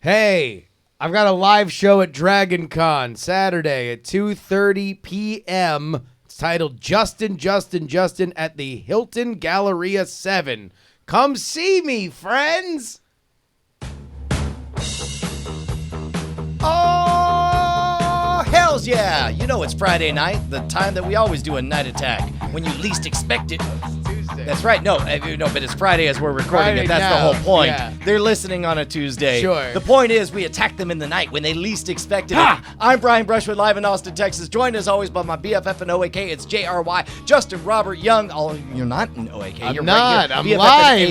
Hey, I've got a live show at Dragon Con Saturday at 2:30 p.m. It's titled Justin at the Hilton Galleria 7. Come see me, friends! Oh, hells yeah! You know it's Friday night, the time that we always do a night attack, when you least expect it. Tuesday. That's right. No, but it's Friday as we're recording Friday it. That's now, the whole point. yeah. They're listening on a Tuesday. Sure. The point is we attack them in the night when they least expect it. I'm Brian Brushwood, live in Austin, Texas, joined as always by my BFF and OAK. It's JRY, Justin Robert Young. Oh, you're not in OAK. I'm You're not. Right I'm here. BFF live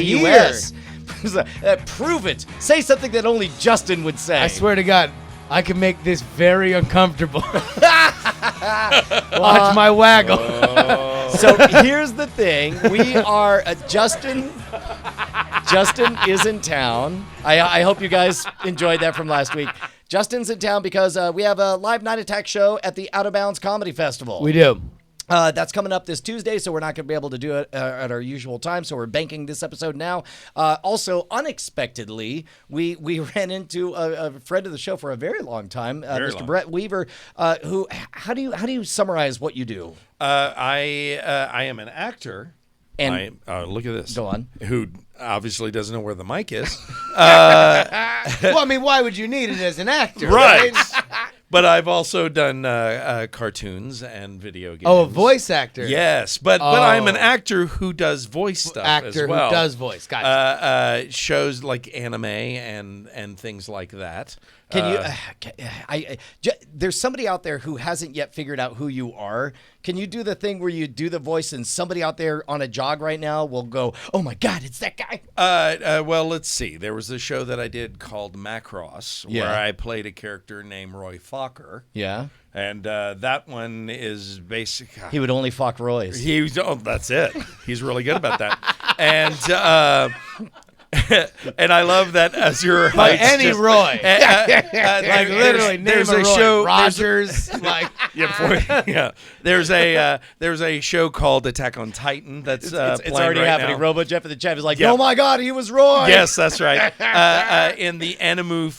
and AUS. Prove it. Say something that only Justin would say. I swear to God, I can make this very uncomfortable. Watch my waggle. So here's the thing. We are Justin is in town. I hope you guys enjoyed that from last week. Justin's in town because we have a live night attack show at the Out of Bounds Comedy Festival. We do. That's coming up this Tuesday, so we're not going to be able to do it at our usual time, so we're banking this episode now. Also, unexpectedly, we ran into a friend of the show for a very long time, Mr. Brett Weaver, who, how do you summarize what you do? I am an actor. And look at this. Go on. Who obviously doesn't know where the mic is. Well, I mean, why would you need it as an actor? Right. But I've also done cartoons and video games. Oh, a voice actor. Yes, but I'm an actor who does voice stuff as well. Actor who does voice. Gotcha. Shows like anime and things like that. Can you? There's somebody out there who hasn't yet figured out who you are. Can you do the thing where you do the voice and somebody out there on a jog right now will go, "Oh my God, it's that guy"? Well, let's see. There was a show that I did called Macross, where I played a character named Roy Fokker. Yeah. And that one is basically... He would only fuck Roy's. That's it. He's really good about that. And... and I love that as your Like any Roy. Like literally name there's a a Roy. show Rogers. Like there's a show called Attack on Titan that's it's playing already right happening. now. Robo Jeff in the chat is like, Yeah. "Oh my God, he was Roy." Yes, that's right. In the Animu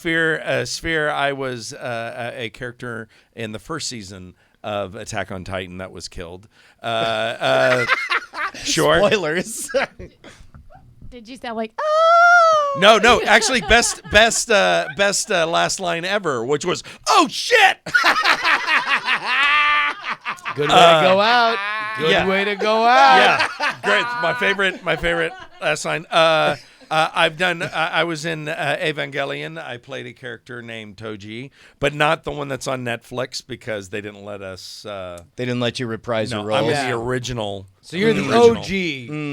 sphere, I was a character in the first season of Attack on Titan that was killed. Sure. Spoilers. Did you sound like, oh? No. Actually, best last line ever, which was, "Oh shit!" good way to go out. Good way to go out. Yeah, great. My favorite last line. I was in Evangelion. I played a character named Toji, but not the one that's on Netflix because they didn't let us. They didn't let you reprise your role. I'm the original. So you're the OG.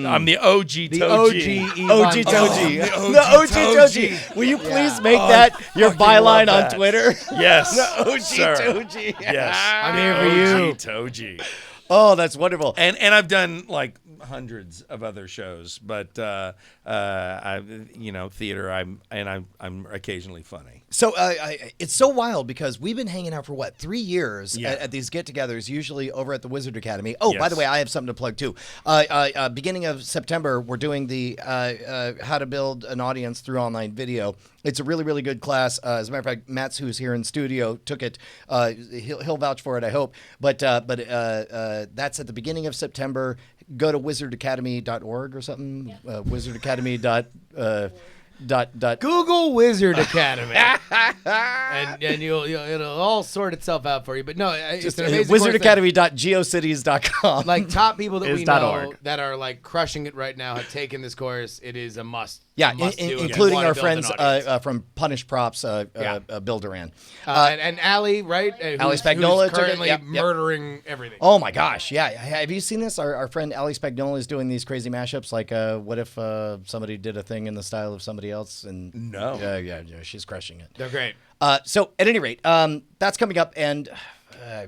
I'm the OG The Toji. OG Toji. The OG Toji. Will you please make that your byline on Twitter? Yes. The OG sir. Toji. Yes. I'm here for you. OG Toji. Oh, that's wonderful. And I've done like hundreds of other shows, but theater. I'm occasionally funny. So it's so wild because we've been hanging out for 3 years at these get-togethers, usually over at the Wizard Academy. Oh, by the way, I have something to plug too. Beginning of September, we're doing the How to Build an Audience Through Online Video. It's a really, really good class. As a matter of fact, Matt's, who's here in studio, took it. He'll vouch for it, I hope. But that's at the beginning of September. Go to wizardacademy.org or something. Yeah. Wizardacademy. Google Wizard Academy, and it'll all sort itself out for you. But no, it's an amazing wizardacademy.geocities.com. Like top people that we is know .org. that are like crushing it right now have taken this course. It is a must. Yeah, must do if you including wanna our build an friends audience. from Punish Props, Bill Duran. And Allie, right? Allie Spagnola who's currently yep. murdering everything. Oh my gosh, yeah. Have you seen this? Our friend Allie Spagnola is doing these crazy mashups. Like, what if somebody did a thing in the style of somebody else? And No. Yeah, she's crushing it. They're great. So at any rate, that's coming up, and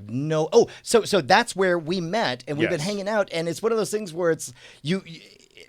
no. Oh, so that's where we met, and we've been hanging out, and it's one of those things where it's you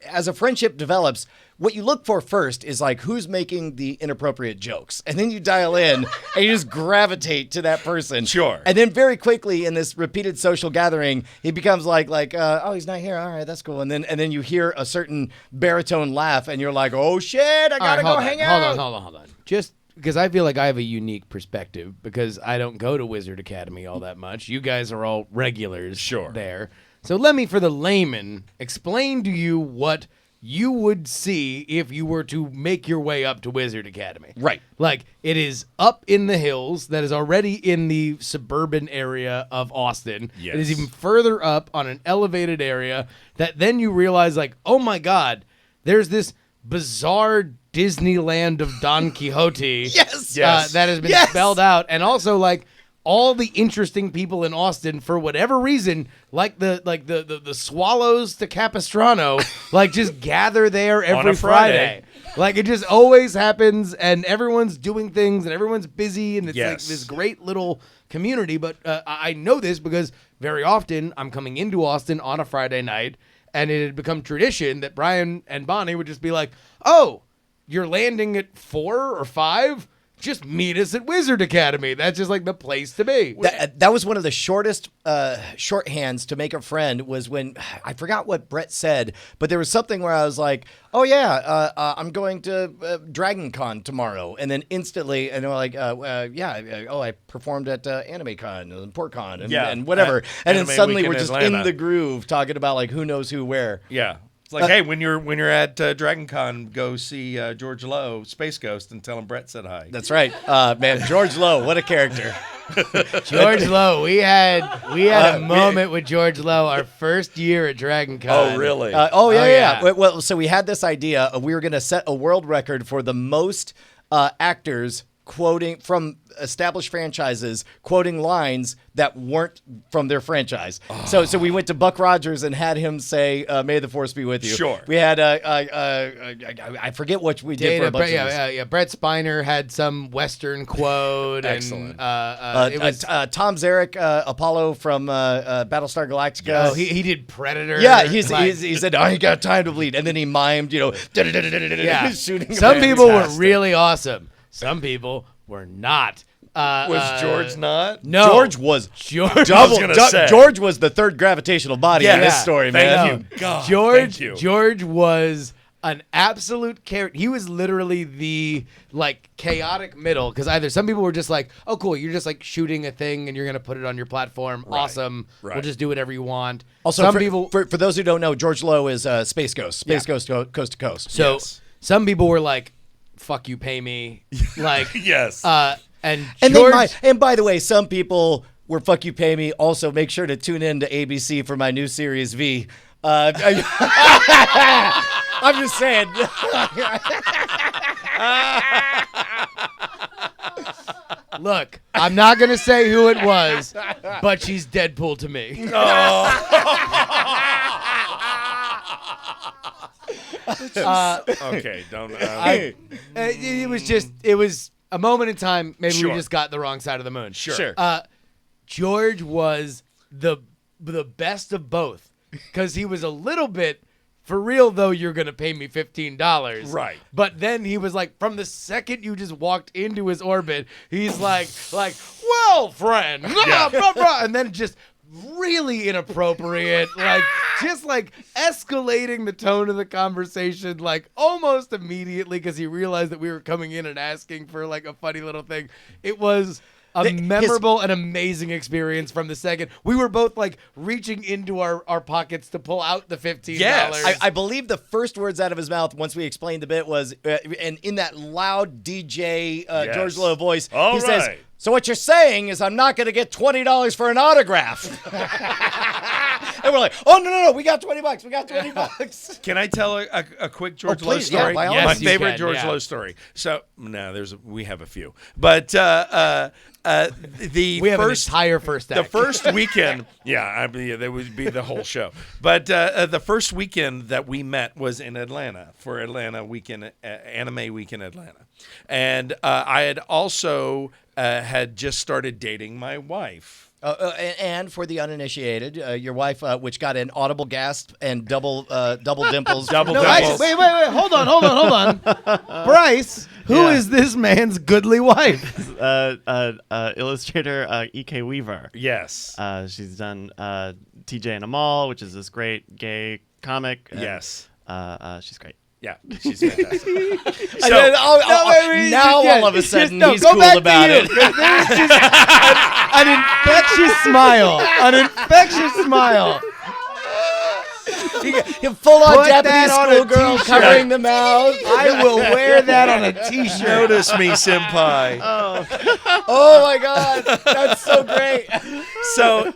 as a friendship develops. What you look for first is like who's making the inappropriate jokes, and then you dial in and you just gravitate to that person. Sure. And then very quickly in this repeated social gathering, he becomes like oh, he's not here. All right, that's cool. And then you hear a certain baritone laugh, and you're like, oh shit, I gotta go hang out. Hold on. Just because I feel like I have a unique perspective because I don't go to Wizard Academy all that much. You guys are all regulars there. So let me, for the layman, explain to you what you would see if you were to make your way up to Wizard Academy. Right. Like, it is up in the hills that is already in the suburban area of Austin. Yes. It is even further up on an elevated area that then you realize, like, oh my God, there's this bizarre Disneyland of Don Quixote that has been spelled out. And also, like, all the interesting people in Austin, for whatever reason, like the Swallows to Capistrano, like just gather there every Friday. Like, it just always happens, and everyone's doing things, and everyone's busy, and it's like this great little community. But I know this because very often I'm coming into Austin on a Friday night, and it had become tradition that Brian and Bonnie would just be like, "Oh, you're landing at 4 or 5? Just meet us at Wizard Academy. That's just like the place to be." That was one of the shortest shorthands to make a friend, was when, I forgot what Brett said, but there was something where I was like, oh yeah, I'm going to Dragon Con tomorrow. And then instantly, and they're like, I performed at Anime Con and PortCon and whatever. And then suddenly we're just in the groove talking about like who knows who where. Yeah. It's like, hey, when you're at Dragon Con, go see George Lowe, Space Ghost, and tell him Brett said hi. That's right. Man, George Lowe, what a character. George Lowe. We had a moment with George Lowe our first year at Dragon Con. Oh, really? Yeah. Well, so we had this idea. We were going to set a world record for the most actors quoting from established franchises, quoting lines that weren't from their franchise. So we went to Buck Rogers and had him say, "May the Force be with you." Sure. We had I forget what we did for a bunch of these. Brett Spiner had some Western quote. Excellent. And it was Tom Zarek, Apollo from Battlestar Galactica. Oh, he did Predator. Yeah, he said, "I ain't got time to bleed," and then he mimed, shooting. Some people were really awesome. Some people were not. Was George not? No. George was George. George was the third gravitational body in this story, man. Thank you, God. George was an absolute character. He was literally the like chaotic middle, because either some people were just like, "Oh, cool, you're just like shooting a thing and you're gonna put it on your platform. Right. Awesome. Right. We'll just do whatever you want." Also, for those who don't know, George Lowe is Space Ghost. Ghost Coast to Coast. So some people were like, "Fuck you, pay me." Like yes. And by the way, some people were "fuck you, pay me." Also, make sure to tune in to ABC for my new series V. I'm just saying. Look, I'm not gonna say who it was, but she's Deadpool to me. Okay, don't. It was a moment in time. Maybe Sure. we just got the wrong side of the moon. Sure. George was the best of both, because he was a little bit, for real though, you're gonna pay me $15, right? But then he was like, from the second you just walked into his orbit, he's like, well, friend, blah, blah, blah, and then just really inappropriate, like just like escalating the tone of the conversation, like almost immediately, because he realized that we were coming in and asking for like a funny little thing. It was a memorable and amazing experience from the second. We were both like reaching into our pockets to pull out the $15. Yes. I believe the first words out of his mouth once we explained the bit was, and in that loud DJ George Lowe voice, he says, "So what you're saying is I'm not going to get $20 for an autograph." And we're like, "Oh, no, we got $20. We got $20. Can I tell a quick George Lowe please, story? Yeah, by all My means. favorite George Lowe story. So, we have a few. But we have an entire first act. The first weekend, that would be the whole show. But the first weekend that we met was in Atlanta for Atlanta weekend, Anime Week in Atlanta. And I had also had just started dating my wife. And for the uninitiated, your wife, which got an audible gasp and double dimples. Dimples. Wait, hold on. Bryce, who is this man's goodly wife? Illustrator E.K. Weaver. Yes. She's done TJ and Amal, which is this great gay comic. Yes. She's great. Yeah, she's fantastic. And then, all of a sudden he's go cool back about to you, it. 'cause there's just an infectious smile. An infectious smile. Full on Put that Japanese on a schoolgirl t-shirt. covering the mouth. I will wear that on a t-shirt. Notice me, senpai. Oh my God, that's so great. So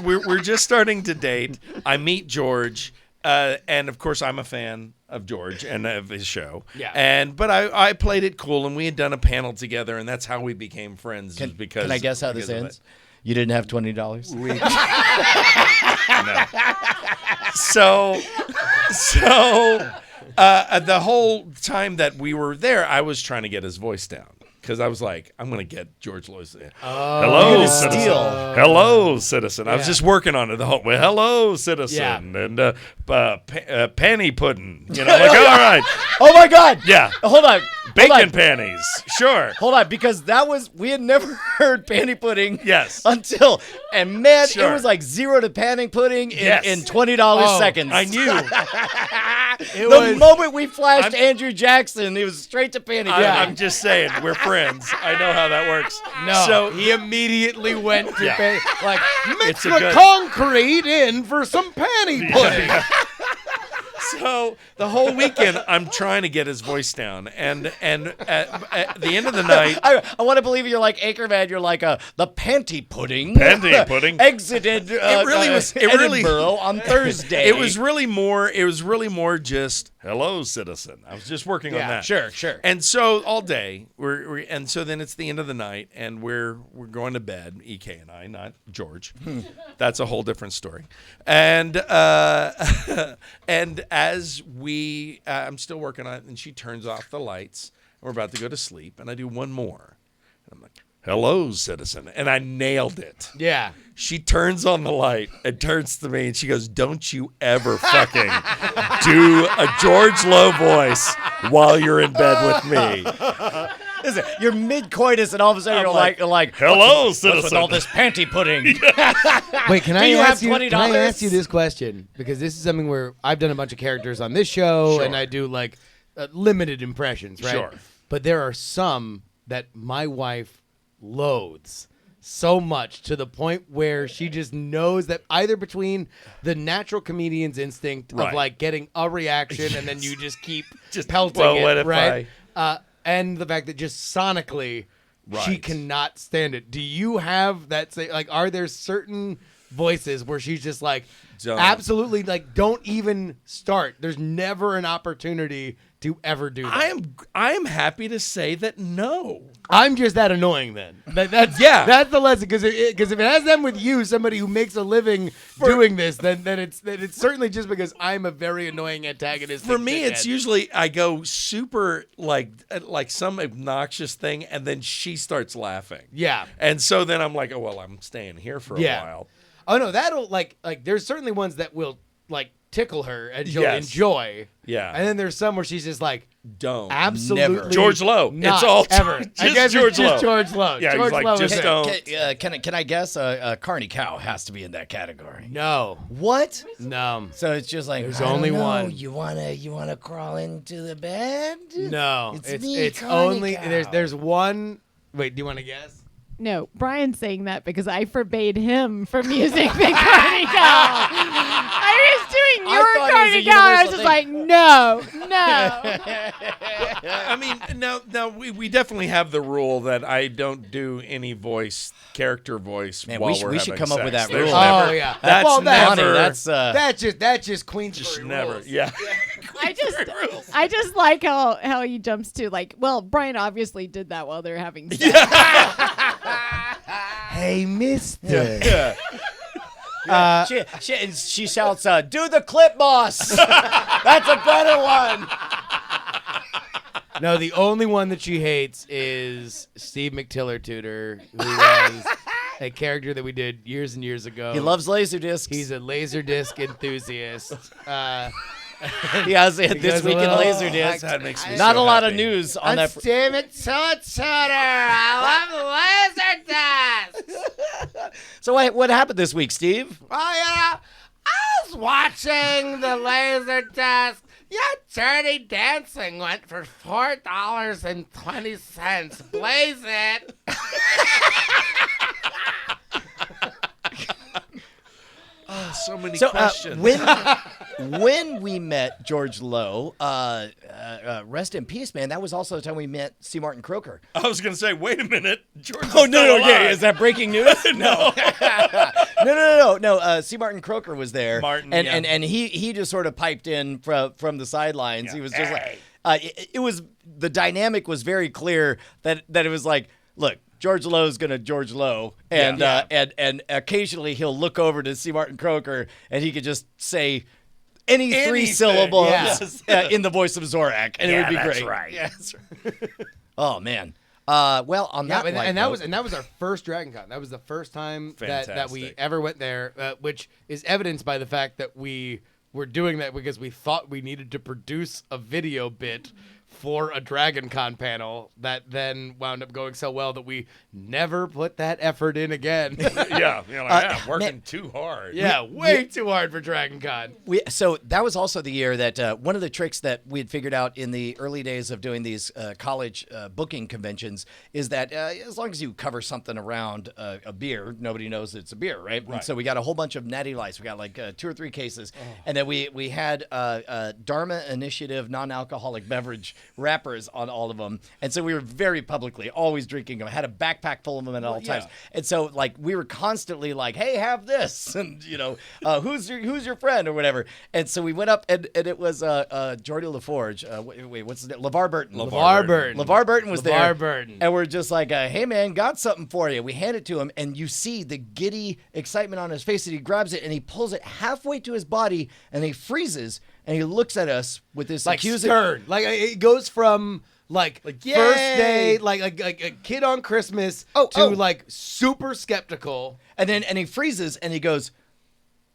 we're just starting to date. I meet George, and of course I'm a fan of George and of his show. Yeah. But I played it cool, and we had done a panel together, and that's how we became friends. Can because I guess how this because of ends? You didn't have $20. No. So the whole time that we were there, I was trying to get his voice down. Because I was like, I'm going to get George Lewis. Hello, gonna citizen. steal. Hello, citizen. I was just working on it the whole way. Hello, citizen. Yeah. And panty pudding. You know, like, all right. Oh my God. Yeah. Hold on. Bacon panties. Sure. Hold on, because we had never heard panty pudding. Yes. Until, and man, Sure. it was like 0 to panty pudding Yes. in $20 seconds. I knew. The moment we flashed Andrew Jackson, it was straight to panty pudding. I'm just saying, we're friends. I know how that works. No, So he immediately went to Yeah. like mix It's a the good- concrete in for some panty pudding. So the whole weekend, I'm trying to get his voice down, and at the end of the night, I want to believe you're like Anchorman. You're like the panty pudding. Panty pudding. Exited. really was- it really- Edinburgh on Thursday. it was really more just hello, citizen. I was just working on that. Sure. And so all day, and so then it's the end of the night, and we're going to bed. EK and I, not George. That's a whole different story. And and as I'm still working on it, and she turns off the lights. And we're about to go to sleep, and I do one more. And I'm like, hello, citizen. And I nailed it. Yeah. She turns on the light and turns to me and she goes, don't you ever fucking do a George Lowe voice while you're in bed with me. Listen, you're mid-coitus, and all of a sudden you're like, hello, what's with citizen. all this panty pudding? Wait, can I you ask have you? $20? Can I ask you this question? Because this is something where I've done a bunch of characters on this show, and I do like limited impressions, right? Sure. But there are some that my wife loathes so much to the point where she just knows that either between the natural comedian's instinct of Right. like getting a reaction and then you just keep Just, pelting well, it, what if right? And the fact that just sonically she Right. cannot stand it. Do you have that? Say, like, are there certain voices where she's just like, Don't. absolutely, like, don't even start? There's never an opportunity to ever do that. I am happy to say that no. I'm just that annoying then. That's Yeah. That's the lesson, because if it has them with you, somebody who makes a living doing this, then it's certainly just because I'm a very annoying antagonist. For me, it's usually I go super like some obnoxious thing, and then she starts laughing. Yeah. And so then I'm like, oh well, I'm staying here for a while. Oh no, that'll like there's certainly ones that will like tickle her and she'll Yes. enjoy. Yeah. And then there's some where she's just like, Don't. absolutely Never. George Lowe. not It's all ever. just I guess George it's just Lowe. George Lowe. Yeah, he's George like, Lowe just is it. don't. Can I guess Carney Cow has to be in that category? No. What? No. So it's just like There's I don't only know, one. You wanna crawl into the bed? No. It's me, Carney only Cow. there's one. Wait, do you want to guess? No, Brian's saying that because I forbade him from using the Carney Cow. I was doing I your thought it was Carney a Cow. I was universal just like, no. I mean, now we definitely have the rule that I don't do any character voice. Man, while we we're should having come up with sex. that There's rule. never- Oh yeah. That's well, that's never. that's just Queensbury Just never. rules. Yeah. I just like how he jumps to like, well, Brian obviously did that while they're having sex. Hey, Mister. She shouts, "Do the clip, boss." That's a better one. No, the only one that she hates is Steve McTillertutor, who was a character that we did years and years ago. He loves Laserdiscs. He's a Laserdisc enthusiast. He has it He this goes a week in little- Laserdisc. That makes me Not so a lot of happy. news on that. Steve McTillertutor. I love Laserdisc. So what happened this week, Steve? Well, I was watching the Laserdisc Your Dirty Dancing went for $4.20. Blaze it. So many questions. When we met George Lowe, rest in peace, man. That was also the time we met C. Martin Croker. I was going to say, wait a minute. George is No. still alive. Is that breaking news? No. No. C. Martin Croker was there, and he just sort of piped in from the sidelines. He was just like, it was the dynamic was very clear that it was like, look. George Lowe's gonna George Lowe, and occasionally he'll look over to C. Martin Croker, and he could just say any three syllables in the voice of Zorak, and it would be great. Right. Yeah, that's right. Oh man. Well, on that, that was our first Dragon Con. That was the first time that we ever went there, which is evidenced by the fact that we were doing that because we thought we needed to produce a video bit for a Dragon Con panel that then wound up going so well that we never put that effort in again. Working too hard. Yeah, way too hard for Dragon Con. So that was also the year that one of the tricks that we had figured out in the early days of doing these college booking conventions is that as long as you cover something around a beer, nobody knows it's a beer, right? And so we got a whole bunch of Natty Lights. We got like 2 or 3 cases. And then we had Dharma Initiative non-alcoholic beverage wrappers on all of them, and so we were very publicly always drinking them. I had a backpack full of them at all times, and so like we were constantly like, "Hey, have this," and who's your friend or whatever. And so we went up, and it was Jordy LaForge. Wait, what's his name? LeVar Burton. LeVar Burton was there, and we're just like, "Hey, man, got something for you." We hand it to him, and you see the giddy excitement on his face, and he grabs it and he pulls it halfway to his body, and he freezes. And he looks at us with this like stern, like it goes from like first day, like a kid on Christmas to like super skeptical, and he freezes and he goes,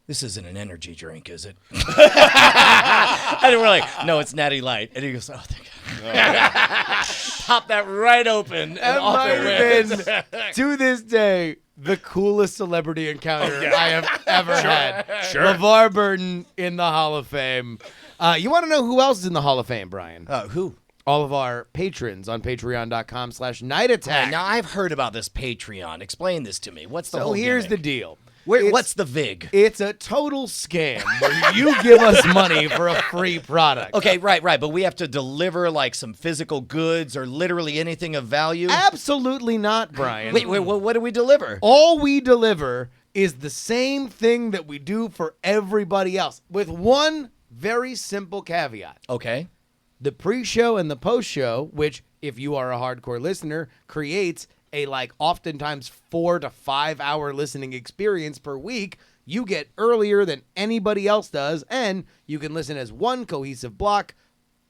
"This isn't an energy drink, is it?" And we're like, "No, it's Natty Light." And he goes, "Oh, thank God." Pop that right open, and off it went. To this day, the coolest celebrity encounter I have ever had. Sure. LeVar Burton in the Hall of Fame. You want to know who else is in the Hall of Fame, Brian? Who? All of our patrons on patreon.com/Night Attack. Now, I've heard about this Patreon. Explain this to me. What's the whole here's gimmick? the deal. What's the VIG? It's a total scam where you give us money for a free product. Okay, right. But we have to deliver like some physical goods or literally anything of value? Absolutely not, Brian. Wait, what do we deliver? All we deliver is the same thing that we do for everybody else, with one very simple caveat. Okay. The pre-show and the post-show, which, if you are a hardcore listener, creates a oftentimes 4 to 5 hour listening experience per week, you get earlier than anybody else does, and you can listen as one cohesive block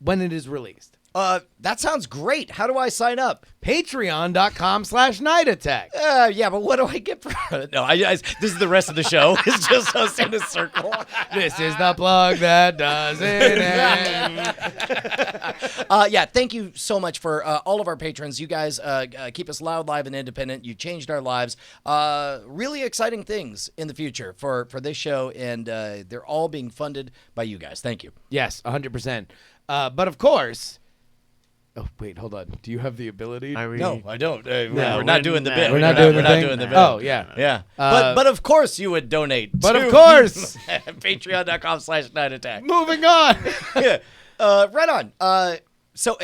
when it is released. That sounds great. How do I sign up? Patreon.com/Night Attack. Yeah, but what do I get for it? No, this is the rest of the show. It's just us in a circle. This is the plug that doesn't end. Yeah, thank you so much for all of our patrons. You guys keep us loud, live, and independent. You changed our lives. Really exciting things in the future for this show, and they're all being funded by you guys. Thank you. Yes, 100%. But of course... Oh, wait, hold on. Do you have the ability? No, I don't. No, we're not doing the bit. We're not doing the bit. Oh, yeah. Yeah. But of course you would donate. But of course. Patreon.com/Night Attack. Moving on. Yeah. Right on. So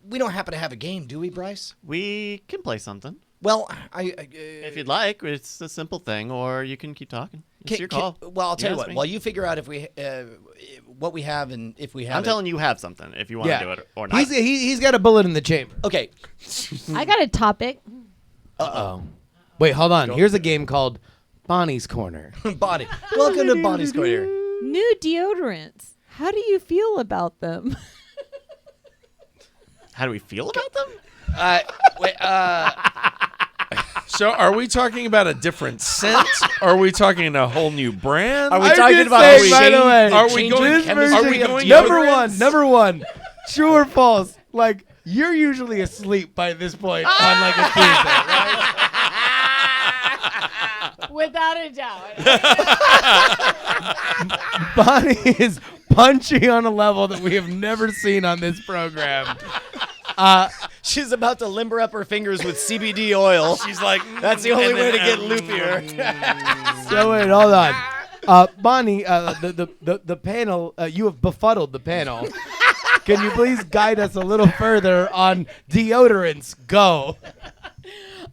we don't happen to have a game, do we, Bryce? We can play something. Well, if you'd like, it's a simple thing, or you can keep talking. It's your call. Well, I'll tell you what. While you figure out if we what we have and if we have I'm telling you have something if you want to do it or not. He's got a bullet in the chamber. Okay. I got a topic. Uh-oh. Wait, hold on. Here's a game called Bonnie's Corner. Bonnie. Welcome to Bonnie's Corner. New deodorants. How do you feel about them? How do we feel about them? So are we talking about a different scent? Are we talking a whole new brand? Are we talking about by the way, are we going number one, true or false? Like, you're usually asleep by this point on like a Tuesday, right? Without a doubt. Bonnie is punchy on a level that we have never seen on this program. She's about to limber up her fingers with CBD oil. She's like, That's the only and way then, to get loopier. So wait, hold on. Bonnie, the panel, you have befuddled the panel. Can you please guide us a little further on deodorants? Go. I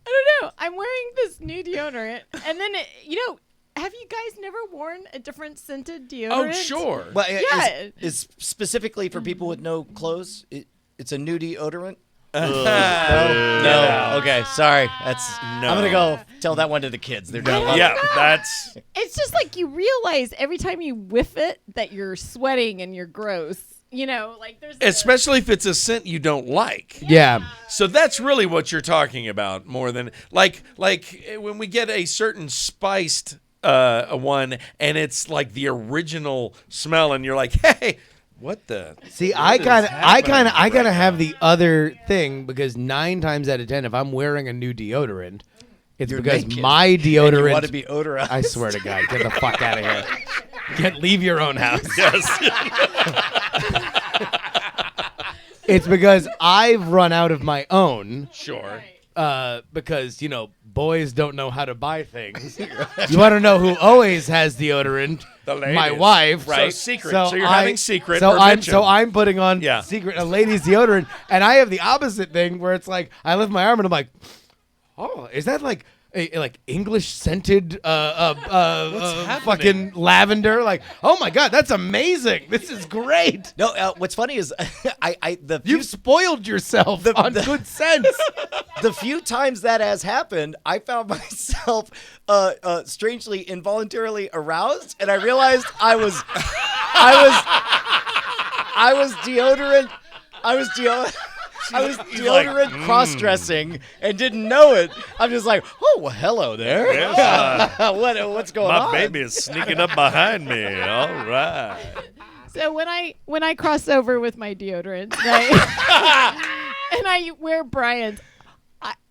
don't know. I'm wearing this new deodorant, and then have you guys never worn a different scented deodorant? Oh, sure. Well, Yeah. is specifically for people with no clothes. It's a new deodorant. No. Okay, sorry. That's. No. I'm gonna go tell that one to the kids. They're gonna love Yeah, it. that's. It's just like you realize every time you whiff it that you're sweating and you're gross. There's Especially if it's a scent you don't like. Yeah. So that's really what you're talking about more than like when we get a certain spiced one and it's like the original smell and you're like, hey, what the? See, what I is kind happening of right have now? the other thing because 9 times out of 10, if I'm wearing a new deodorant, it's You're because naked. my And deodorant. you want to be odorized. I swear to God, get the fuck out of here. Leave your own house. Yes. It's because I've run out of my own. Sure. Because boys don't know how to buy things. You want to know who always has deodorant? The ladies. My wife. Right. So secret. So you're having secret So prevention. I'm putting on Yeah. secret a ladies deodorant, and I have the opposite thing where it's like I lift my arm and I'm like, oh, is that like English scented fucking lavender? Like, oh my God, that's amazing. This is great. No, what's funny is You've spoiled yourself on good sense. the few times that has happened, I found myself strangely involuntarily aroused, and I realized I was deodorant. I was deodorant cross-dressing and didn't know it. I'm just like, oh, well, hello there. Yes, What's going my on? baby is sneaking up behind me. All right. So when I cross over with my deodorant, and I wear Brian's,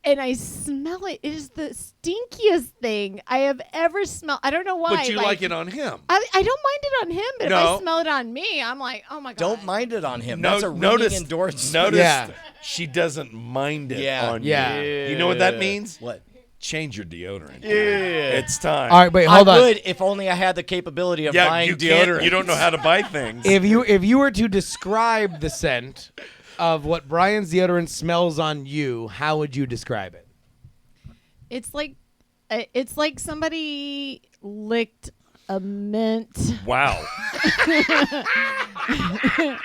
and I smell it. It is the stinkiest thing I have ever smelled. I don't know why. But you like it on him. I don't mind it on him, but if No. I smell it on me, I'm like, oh my God. Don't mind it on him. No, That's a ringing notice endorsement. Yeah. she doesn't mind it Yeah. on Yeah. you. You know what that means? What? Change your deodorant. Yeah. It's time. All right, wait, hold I on. would if only I had the capability of Yeah, buying you can't. deodorant. You don't know how to buy things. If you were to describe the scent of what Brian's deodorant smells on you, how would you describe it? It's like somebody licked a mint, Wow. and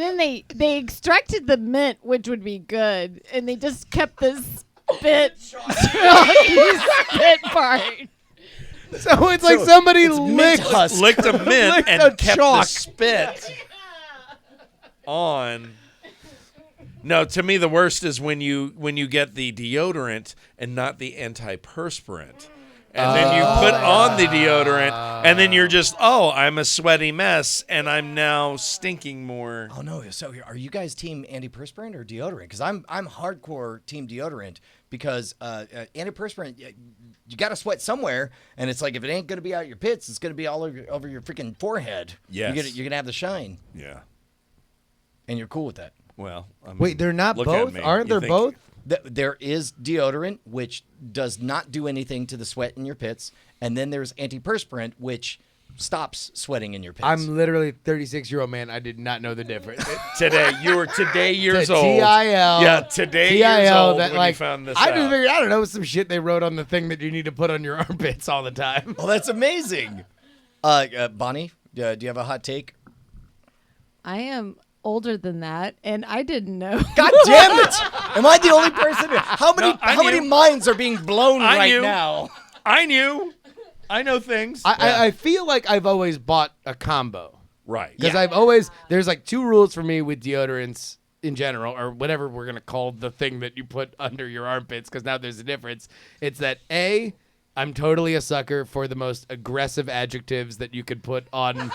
then they extracted the mint, which would be good, and they just kept the spit part. So it's like somebody it's mint licked husk. Licked a mint Licked and a kept chalk. the spit on. No, to me the worst is when you get the deodorant and not the antiperspirant. And then you put on the deodorant, and then you're just, I'm a sweaty mess, and I'm now stinking more. Oh no! So are you guys team antiperspirant or deodorant? Because I'm hardcore team deodorant because antiperspirant you got to sweat somewhere, and it's like if it ain't gonna be out your pits, it's gonna be all over your freaking forehead. Yes. You're gonna have the shine, Yeah. and you're cool with that. Well, I mean, Wait, they're not look at both? me. Aren't You there think- both? There is deodorant, which does not do anything to the sweat in your pits, and then there's antiperspirant, which stops sweating in your pits. I'm literally a 36-year-old man. I did not know the difference. Today, you were today years The old. TIL. Yeah, today years old that when like you found this I out. just figured I don't know some shit they wrote on the thing that you need to put on your armpits all the time. Oh, that's amazing. Bonnie, do you have a hot take? I am older than that, and I didn't know. God damn it! Am I the only person? How many No, I how many knew. minds are being blown I right knew. now? I knew. I know things. I feel like I've always bought a combo. Right. Because there's like 2 rules for me with deodorants in general, or whatever we're going to call the thing that you put under your armpits, because now there's a difference. It's that A, I'm totally a sucker for the most aggressive adjectives that you could put on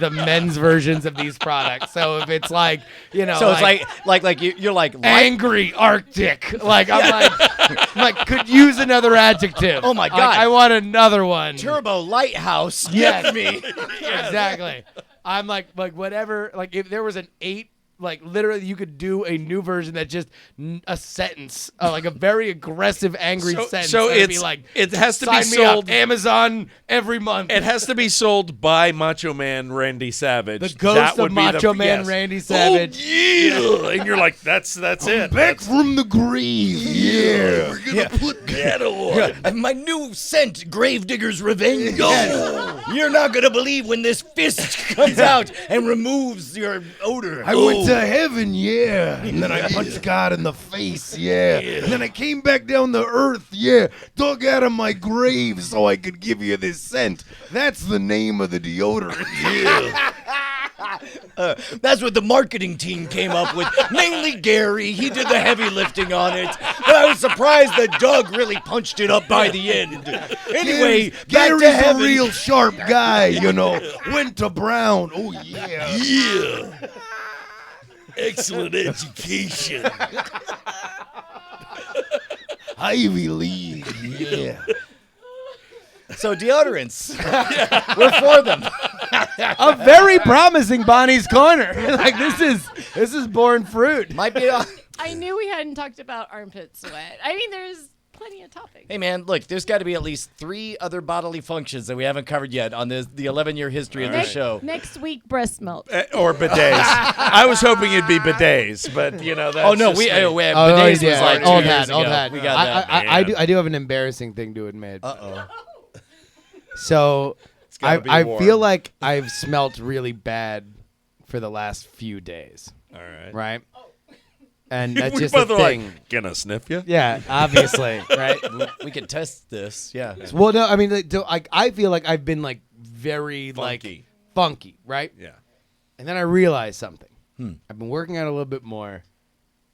the men's versions of these products. So if it's like, So it's like you're like angry Arctic, like I'm like could use another adjective. Oh my Like, God. I want another one. Turbo Lighthouse. Yes. Get me. Exactly. I'm like whatever. Like if there was an 8. Like literally, you could do a new version that's just a sentence, like a very aggressive, angry sentence. So That'd it's be like, it has to be sign me up, sold. Amazon every month. It has to be sold by Macho Man Randy Savage. The ghost That of would be Macho Man Randy Savage. Oh, yeah. And you're like, that's it. Back from the grave. Yeah. We're gonna put that on. And my new scent, Gravedigger's Revenge. You're not gonna believe when this fist comes out and removes your odor. I went to heaven, yeah. And then I punched God in the face, yeah. And then I came back down to earth, yeah. Dug out of my grave so I could give you this scent. That's the name of the deodorant, yeah. That's what the marketing team came up with. Mainly Gary. He did the heavy lifting on it. But I was surprised that Doug really punched it up by the end. Anyway, back Gary's to heaven. a real sharp guy, you know. Went to Brown. Oh, yeah. Yeah. Excellent education. Ivy League, yeah. So deodorants. We're for them. A very promising Bonnie's Corner. Like this is born fruit. Might be. I knew we hadn't talked about armpit sweat. I mean, there's plenty of topics. Hey man, look, there's got to be at least 3 other bodily functions that we haven't covered yet on the 11-year history of the show. Next week, breast milk. Or bidets. I was hoping it'd be bidets, but you know that's. Oh no, just me. bidets was like 2 old years hat, ago. old hat. We got that. I do have an embarrassing thing to admit. Uh-oh. So gotta be I warm. feel like I've smelt really bad for the last few days. All right. Right? And that's We just a both are like, thing. can I sniff you? Yeah, obviously, right? We could test this. Yeah. Well, no, I mean, I feel like I've been like very Funky. funky, right? Yeah. And then I realized something. I've been working out a little bit more,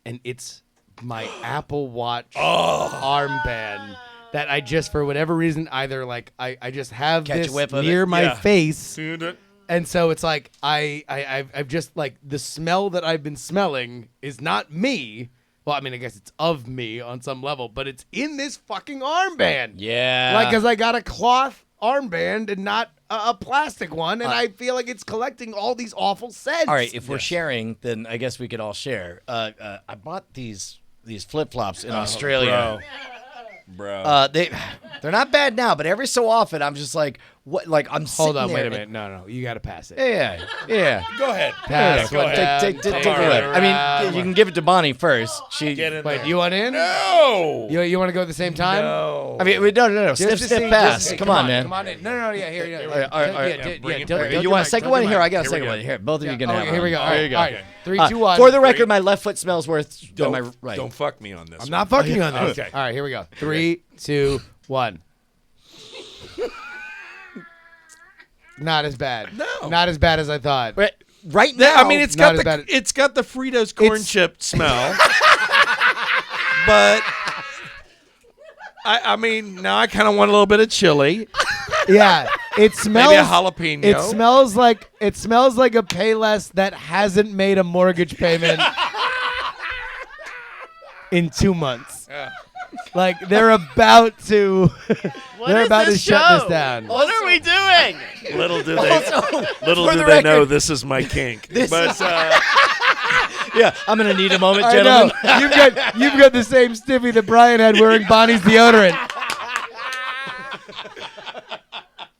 and it's my Apple Watch armband that I just, for whatever reason, either like I just have Catch a this whiff of near it. my Yeah. face, Dude, and so it's like I've just like the smell that I've been smelling is not me. Well, I mean, I guess it's of me on some level, but it's in this fucking armband. Yeah. Like, because I got a cloth armband and not a plastic one, and I feel like it's collecting all these awful scents. All right, if we're sharing, then I guess we could all share. I bought these flip-flops in Australia. bro. They're not bad now, but every so often I'm just like, what? Like I'm Hold sitting on, there wait a and- minute. No, you got to pass it. Yeah. Go ahead. Pass. Go what ahead. Take down, a take whip. it I mean, around. you can give it to Bonnie first. She. Get in Wait, there. you want in? No. You want to go at the same time? No. I mean, no. Just Sniff, to sniff, see- pass. just to see. Come on, man. Come on in. No, yeah, here. All right, all right. Yeah, bring it, tilt bring it. your You want a mic, second tilt one? your Here, mic. I got a Here we second go. one. Here, both of you can Okay, have one. here we go. There you go. All right. 3, 2, 1. For the record, my left foot smells worth on Don't, my right. don't fuck me on this. I'm not fucking on this. Okay. All right, here we go. 3, 2, 1. Not as bad. No. Not as bad as I thought. Right now, I mean, it's not got as bad. it's got the Fritos corn It's- chip smell, but I mean, now I kind of want a little bit of chili, Yeah, it smells. maybe a jalapeno. It smells like a Payless that hasn't made a mortgage payment in 2 months. Yeah. Like they're about to. What they're is about this to shut this show? down. What are we doing? Little do they, little for do the they know record- this is my kink. But yeah, I'm gonna need a moment, I gentlemen. know. You've got the same stiffy that Brian had wearing Bonnie's deodorant.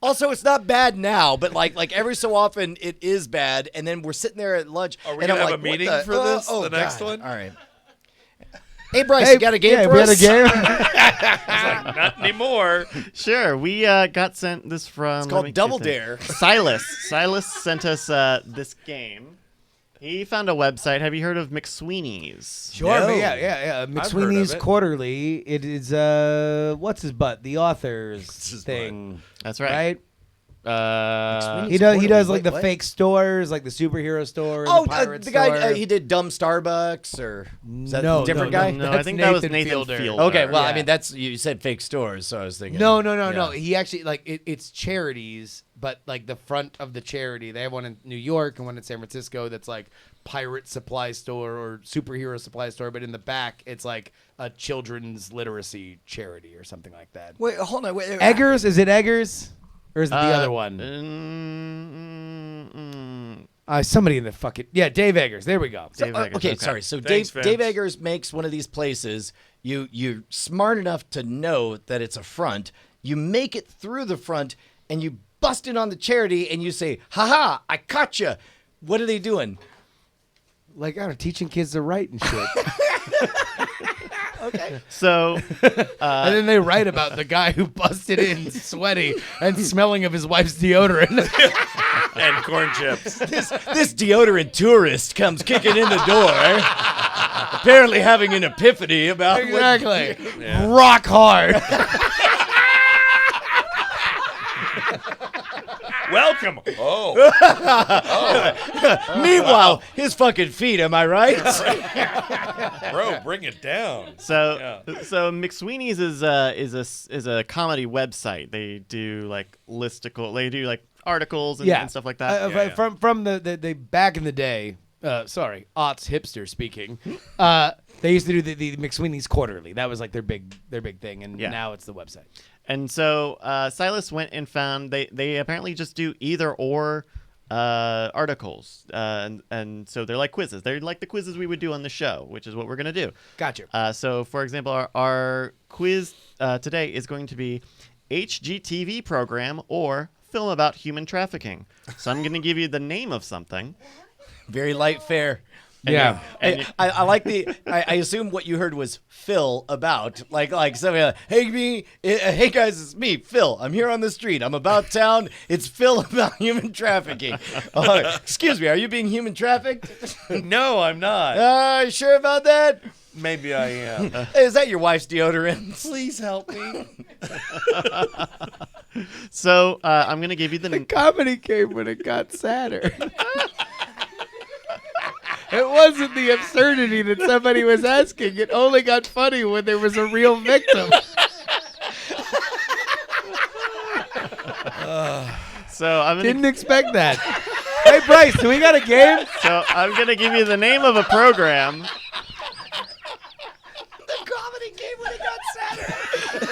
Also, it's not bad now, but like every so often it is bad, and then we're sitting there at lunch. Are we and I'm gonna like, have a what meeting the- for this, the God. next one? All right. Hey, Bryce, you got a game yeah, for we us? had a game. not anymore. Sure. We got sent this from. It's let called me Double get this. Dare. Silas. Silas sent us this game. He found a website. Have you heard of McSweeney's? Sure, No. but yeah. heard of McSweeney's it. Quarterly. It is what's his butt? The author's his thing, That's right. right? McSweeney's He Quarterly. does like Wait, the what? fake stores, like the superhero store, Oh, the pirate the guy store. he did Dumb Starbucks, or is that No, a different no, guy? No, I That's think that was Nathan Nathan Fielder. Fielder. Okay, well, I Yeah. mean that's you said fake stores, so I was thinking. No. Yeah. He actually like it's charities, but like the front of the charity, they have one in New York and one in San Francisco that's like pirate supply store or superhero supply store, but in the back it's like a children's literacy charity or something like that. Wait, hold on. Wait, Eggers? Is it Eggers? Or is it the other one? Somebody in the fucking Dave Eggers. There we go. Dave Eggers, Okay, sorry. So Thanks, Dave Vince. Eggers makes one of these places. You're smart enough to know that it's a front. You make it through the front, and you bust in on the charity, and you say, "Ha I caught you." What are they doing? Like, I don't know, teaching kids to write and shit. Okay. So, and then they write about the guy who busted in sweaty and smelling of his wife's deodorant. And corn chips. This deodorant tourist comes kicking in the door, apparently having an epiphany about Exactly. Rock hard. Welcome. Oh. Meanwhile, his fucking feet. Am I right? Bro, bring it down. so McSweeney's is a comedy website. They do like listicle. They do like articles and stuff like that. From the back in the day. Sorry, aughts hipster speaking. They used to do the McSweeney's Quarterly. That was like their big thing, and now it's the website. And so Silas went and found they apparently just do either or articles, and so they're like quizzes. They're like the quizzes we would do on the show, which is what we're gonna do. Gotcha. So for example, our quiz today is going to be HGTV program or film about human trafficking. So I'm gonna give you the name of something. Very light fare. Yeah. I like the. I assume what you heard was Phil about like somebody like, hey guys, it's me, Phil. I'm here on the street. I'm about town. It's Phil about human trafficking. Excuse me, are you being human trafficked? No, I'm not. You sure about that? Maybe I am. Hey, is that your wife's deodorant? Please help me. So I'm gonna give you The comedy came when it got sadder. It wasn't the absurdity that somebody was asking. It only got funny when there was a real victim. So I'm gonna Didn't expect that. Hey, Bryce, do we got a game? So I'm gonna give you the name of a program. The comedy came when it got sadder.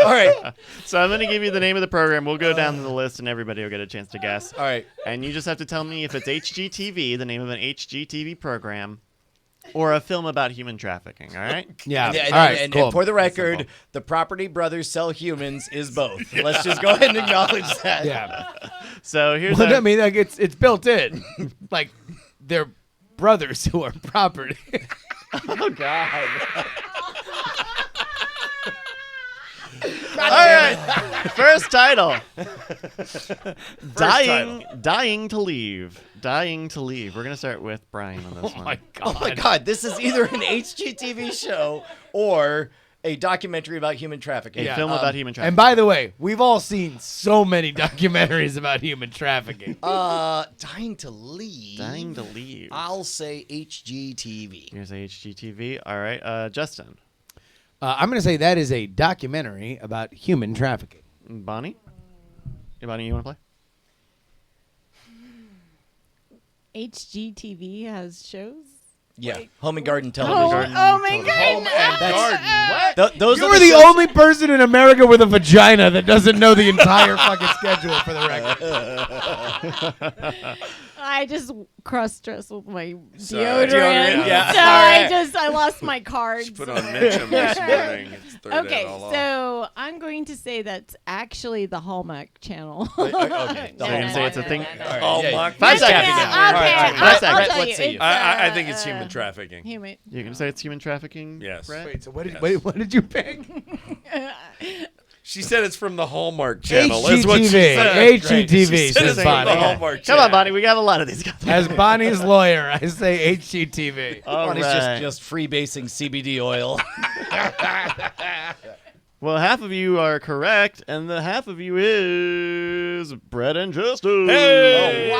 All right. So I'm gonna give you the name of the program. We'll go down the list, and everybody will get a chance to guess. All right. And you just have to tell me if it's HGTV, the name of an HGTV program, or a film about human trafficking. All right? Yeah. And, All right, and cool. for the record, the Property Brothers Sell Humans is both. Let's just go ahead and acknowledge that. Yeah. So here's. Well, our- I mean, like it's built in. Like they're brothers who are property. Oh God. All right. First title. Dying to leave. Dying to leave. We're gonna start with Brian on this one. My Oh God. my God, this is either an HGTV show or a documentary about human trafficking. A film about human trafficking. And by the way, we've all seen so many documentaries about human trafficking. Dying to leave. Dying to leave. I'll say HGTV. Here's HGTV. All right. Justin. I'm going to say that is a documentary about human trafficking. Bonnie. Hey, Bonnie, you want to play? HGTV has shows. Yeah, Home and Garden Oh, Television. oh my Television. goodness! What? Those You are are the shows- only person in America with a vagina that doesn't know the entire fucking schedule, for the record. I just cross-dressed with my Sorry. deodorant. Yeah. So I lost my cards. Put on Mitchum this morning. It's third Okay, it all off. so I'm going to say that's actually the Hallmark Channel. Okay, the So you're gonna say it's a thing. All yeah. mock- 5 seconds. Okay, All right. I'll Brett, tell what you. say you? It's, I think it's human trafficking. Human. You're gonna say it's human trafficking? Yes. Brett? Wait, so what did you pick? She said it's from the Hallmark Channel. That's what she HGTV. said. HGTV, She said it's says from Bonnie. the Hallmark Come Channel. on, Bonnie. We got a lot of these guys. As Bonnie's lawyer, I say HGTV. All Bonnie's right. just freebasing CBD oil. Well, half of you are correct, and the half of you is Brett and Justin. Hey!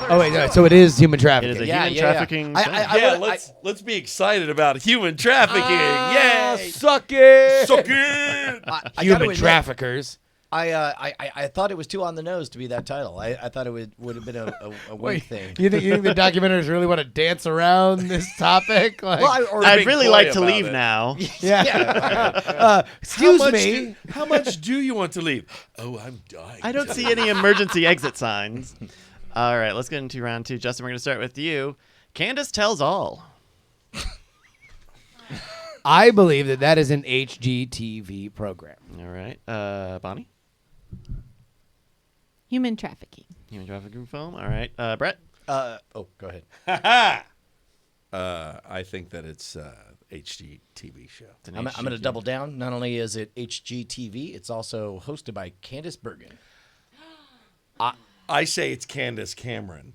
Oh, wait, no, so it is human It trafficking. is a Yeah, human yeah, trafficking. yeah. film. Yeah, would- let's be excited about human trafficking. Yay! Suck it. Suck it! I gotta Human admit, traffickers. I thought it was too on the nose to be that title. I thought it would have been a wink thing. You think the documentaries really want to dance around this topic? Like, Well, I'd really like to about leave it. now. excuse me. How much do you want to leave? Oh, I'm dying. I don't see any emergency exit signs. All right, let's get into round 2. Justin, we're going to start with you. Candice Tells All. I believe that is an HGTV program. All right. Bonnie? Human trafficking. Human trafficking film. All right. Brett? go ahead. I think that it's HGTV show. It's an I'm going to HGTV. double down. Not only is it HGTV, it's also hosted by Candice Bergen. I say it's Candace Cameron.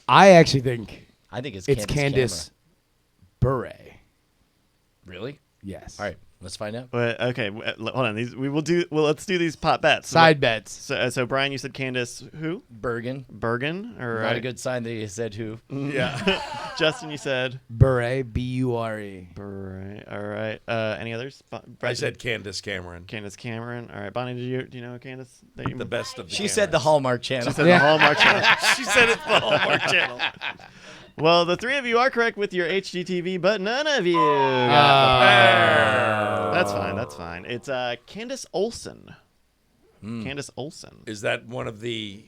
I actually think I think it's Candice Bure. Really? Yes. All right, let's find out. Wait, okay, hold on. Let's do these pot bets. Side bets. So Brian, you said Candice who? Bergen. Bergen? All right. Not a good sign that you said who. Yeah. Justin, you said Bure. Bure. Bure. All right. Any others? I said Candace Cameron. Candice Cameron. All right. Bonnie, do you know Candice? The best of the She said the Camerons. Hallmark Channel. She said the Hallmark Channel. She said it's the Hallmark Channel. Well, the 3 of you are correct with your HGTV, but none of you. That's fine. That's fine. It's Candice Olsen. Candice Olsen. Is that one of the...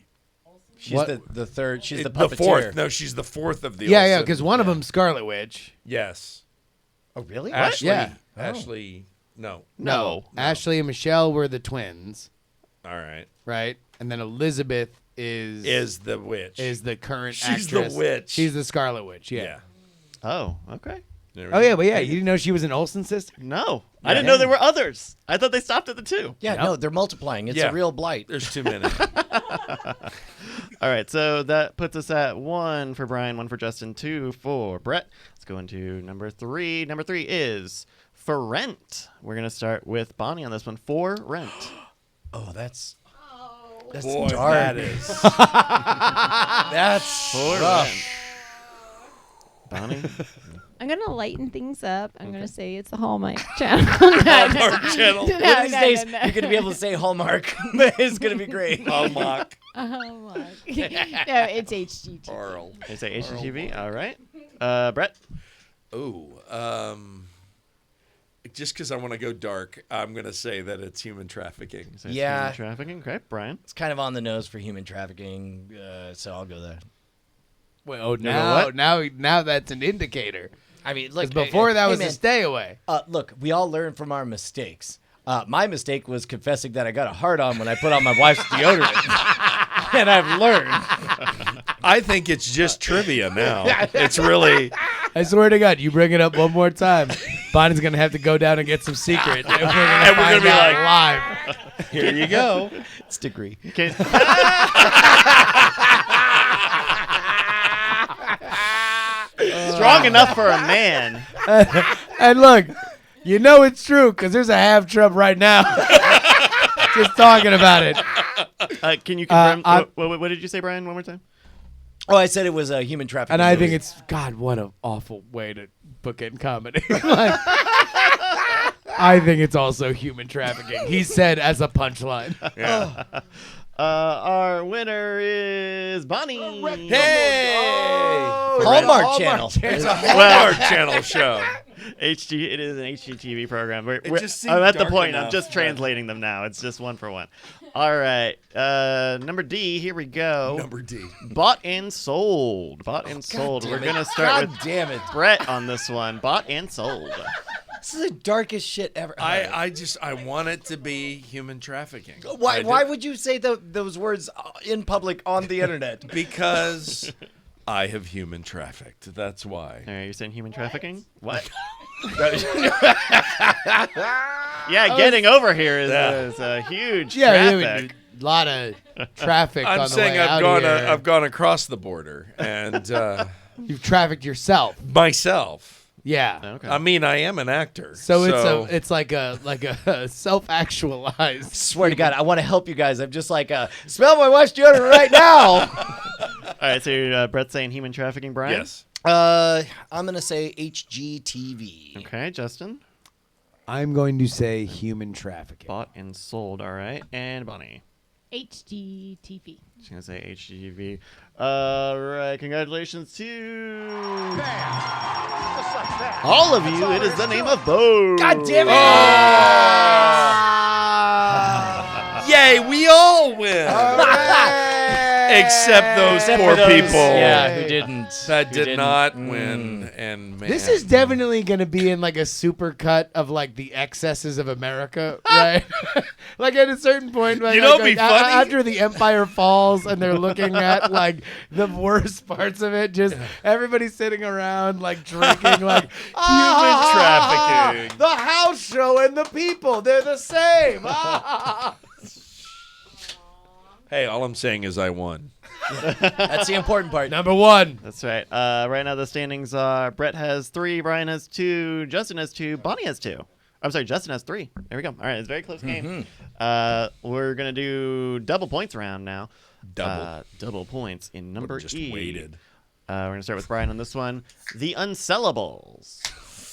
She's What? the third. She's the the puppeteer. fourth? No, she's the fourth of the Yeah, Olsen. because one of them's Scarlet Witch. Yes. Oh, really? Ashley. Yeah. Ashley. No. No. Ashley and Michelle were the twins, All right. right? And then Elizabeth is The witch. the current She's the actress. witch. She's the Scarlet Witch. Yeah. Yeah. Oh, okay. There we Oh go. yeah, but yeah, you didn't know she was an Olsen sister? No. I didn't know there were others. I thought they stopped at the 2. Yeah, no, they're multiplying. It's Yeah. a real blight. There's too many. All right, so that puts us at 1 for Brian, 1 for Justin, 2 for Brett. Let's go into number 3. Number 3 is For Rent. We're going to start with Bonnie on this one. For Rent. Oh, that's Boy, dark. that is. That's For rough. Rent. Bonnie? I'm gonna lighten things up. I'm gonna say it's the Hallmark Channel. Hallmark Channel. One of these days, you're going to be able to say Hallmark. It's going to be great. Hallmark. Hallmark. No, it's HGTV. Arl. They say HGTV. All right. Brett? Ooh. Just because I want to go dark, I'm going to say that it's human trafficking. So it's Yeah. human trafficking. Okay, Brian. It's kind of on the nose for human trafficking, so I'll go there. Well, know now that's an indicator. I mean, 'Cause look, before that was hey, a man, stay away. look, we all learn from our mistakes. My mistake was confessing that I got a hard on when I put on my wife's deodorant. And I've learned. I think it's just trivia now. It's really. I swear to God, you bring it up one more time, Bonnie's gonna have to go down and get some secret, and we're gonna, gonna be like, live. Here you go. It's degree. Okay. Strong enough for a man. And look, you know it's true because there's a half Trump right now, just talking about it. Can you confirm? I'm- What did you say, Brian? One more time. Oh, I said it was a human trafficking. And I think movie. it's God. What an awful way to bookend comedy. Like, I think it's also human trafficking. He said as a punchline. Yeah. Our winner is Bonnie. Hey! Hallmark Channel. It's a Hallmark Channel show. HG. It is an HGTV program. just seemed I'm at the dark point. I'm enough, just but- translating them now. It's just 1 for 1. All right. Number D. Here we go. Number D. Bought and sold. Bought and sold. We're gonna start with damn it. Brett on this one. Bought and sold. This is the darkest shit ever. I want it to be human trafficking. Why? I do- Why would you say those words in public on the internet? Because I have human trafficked. That's why. All right, you're saying human trafficking? What? Yeah, getting over here is a huge traffic. A lot of traffic on I'm the saying way I've out gone here. I've gone across the border and You've trafficked yourself. myself. Yeah. Okay. I mean, I am an actor. So it's like a self-actualized. Swear to God, I want to help you guys. I'm just like, smell my wife's deodorant right now. All right, so Brett's saying human trafficking, Brian? yes. I'm gonna say HGTV. Okay, Justin. I'm going to say human trafficking. Bought and sold. All right. And Bonnie. HGTV. She's going to say HGTV. All right. Congratulations to all of you. It is the name of Bo. God damn it! Yay, we all win. Except those poor people. Yeah, who didn't. That did not win. And man. This is definitely going to be in like a super cut of like the excesses of America, right? Like at a certain point, like, You know what'd be funny? after the Empire falls and they're looking at like the worst parts of it, just everybody sitting around like drinking, like Human trafficking. The house show and the people, they're the same. Hey, all I'm saying is I won. That's the important part. Number one. That's right. Right now the standings are Brett has 3, Brian has 2, Justin has 2, Bonnie has 2. I'm sorry, Justin has 3. There we go. All right, it's a very close game. We're going to do double points round now. Double points in number Just E. waited. We're going to start with Brian on this one. The Unsellables.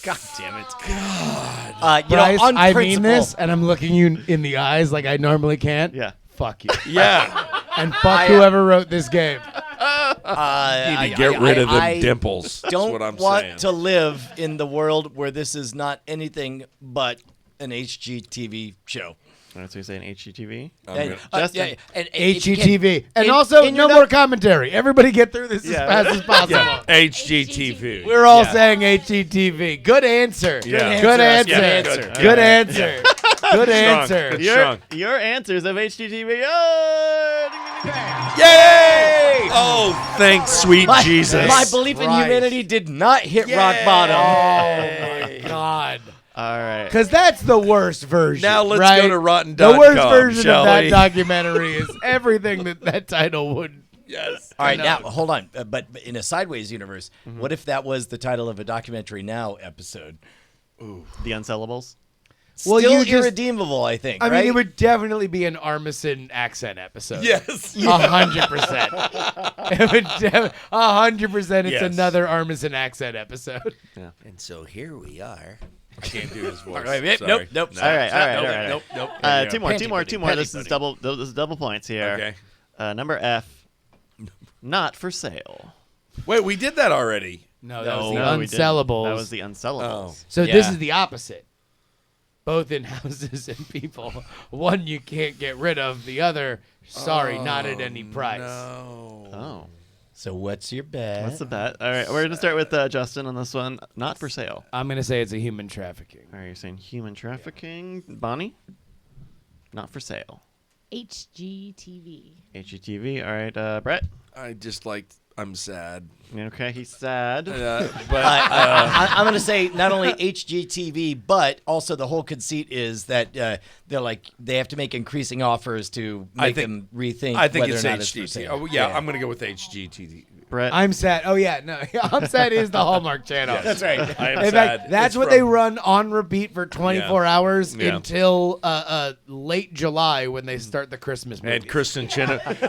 God damn it. Bryce, on I mean principle- this, and I'm looking you in the eyes like I normally can't. Yeah. Fuck you. Yeah. And fuck whoever wrote this game. Need to get rid of them dimples. That's Don't what I'm want saying. to live in the world where this is not anything but an HGTV show. All right, so you're saying HGTV? And, Justin. and if you can- HGTV. And in- also, in no your more note- commentary. Everybody get through this Yeah. as fast as possible. Yeah. HGTV. We're all saying HGTV. Good answer. Yeah. Good answer. answer. Good Good answer. Good answer. Good. Your, Strong. your answers of HGTV. Oh, ding, ding, ding, ding. Yay! Oh, thanks, sweet Jesus. My belief in Christ. humanity did not hit rock bottom. Oh, my God. All right. Because that's the worst version. Now let's right? go to rotten.com, The worst version shall of that we? documentary is everything that title would. Yes. All right, now hold on. But in a sideways universe, what if that was the title of a documentary now episode? The Unsellables. Well, Still you just- irredeemable, I think. I right? mean, it would definitely be an Armisen accent episode. Yes. 100%. It would 100%. It's Yes. another Armisen accent episode. And so here we are. I can't do his voice. All right, Sorry. nope. All right. Nope. Two more. Panty This is double. This is double points here. Okay. Number F. Not for sale. Wait, we did that already. No, that was No, the we didn't. Unsellables. That was the Unsellables. So this Yeah. is the opposite. Both in houses and people. One you can't get rid of. The other, sorry, not at any price. No. Oh. So what's your bet? What's the bet? All right, we're gonna start with Justin on this one. Not for sale. I'm going to say it's a human trafficking. All right, you're saying human trafficking. Bonnie. Not for sale. HGTV. HGTV. All right, Brett. I'm sad. Okay, he's sad. I'm going to say not only HGTV, but also the whole conceit is that they have to make increasing offers to make them rethink. I think whether it's or not it's for HGTV. sale. Oh, yeah, I'm going to go with HGTV. Brett. I'm sad. Oh, yeah. No, I'm sad is the Hallmark Channel. That's right. I am In sad. fact, that's It's what from- they run on repeat for 24 hours Yeah. until late July when they start the Christmas movie. And Kristen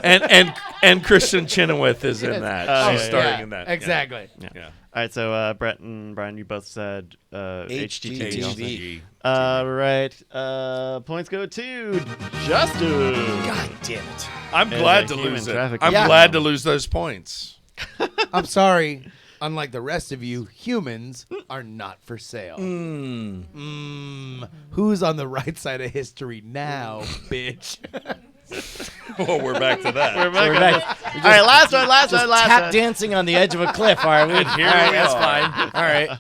and Kristen Chenoweth is in that. She's starring in that. Exactly. Yeah. Yeah. All right, so Brett and Brian, you both said HGTV. also. HGTV. All right, points go to Justin. God damn it. I'm And glad the to human lose it. trafficking. I'm Yeah. glad to lose those points. I'm sorry. Unlike the rest of you, humans are not for sale. Who's on the right side of history now, bitch? Oh, we're back to that. We're back. We're on back. this. All right, last one. Tap dancing on the edge of a cliff, are we? Here All right, we that's are. fine. All right.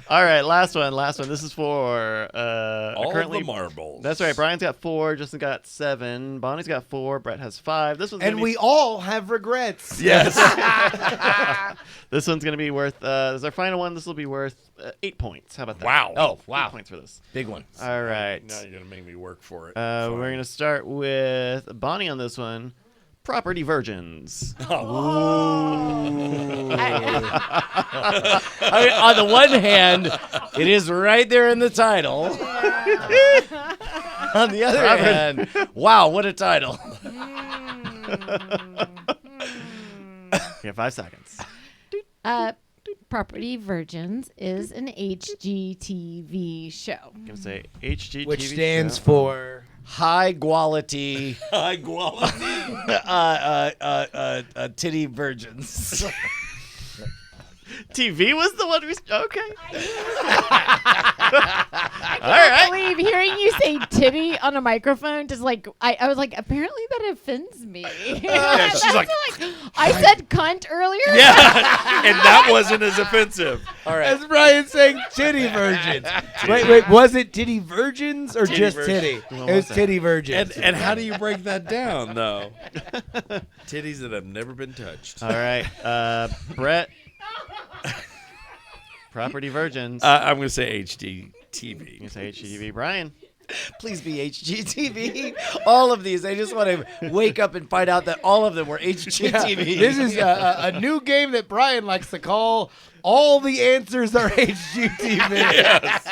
All right, last one. This is for All currently. the marbles. That's right. Brian's got 4. Justin got 7. Bonnie's got 4. Brett has 5. This one's And gonna we all have regrets. Yes. This one's gonna be worth. This is our final one. This will be worth 8 points. How about that? Wow. Oh, 8 wow. points for this. Big one. All right. Now you're going to make me work for it. We're going to start with Bonnie on this one. Property virgins. I mean, on the one hand, it is right there in the title. On the other hand, wow, what a title. You have 5 seconds. Property Virgins is an HGTV show. I'm gonna say HGTV, Which stands show. for High Guality High Guality. titty virgins. TV was the one who's okay. I believe hearing you say titty on a microphone just like I was like, apparently that offends me. Yeah, she's like, I said cunt earlier. yeah, and that wasn't as offensive. All right. That's Brian saying titty virgins. Wait, was it titty virgins or Titty just virgin. titty? What It was was that? titty virgins. And how do you break that down, though? Titties that have never been touched. All right, Brett. Property Virgins. I'm going to say HDTV. You can say HGTV. Brian. Please be HGTV. All of these. I just want to wake up and find out that all of them were HGTV. This is a new game that Brian likes to call All the Answers Are HGTV. Yes.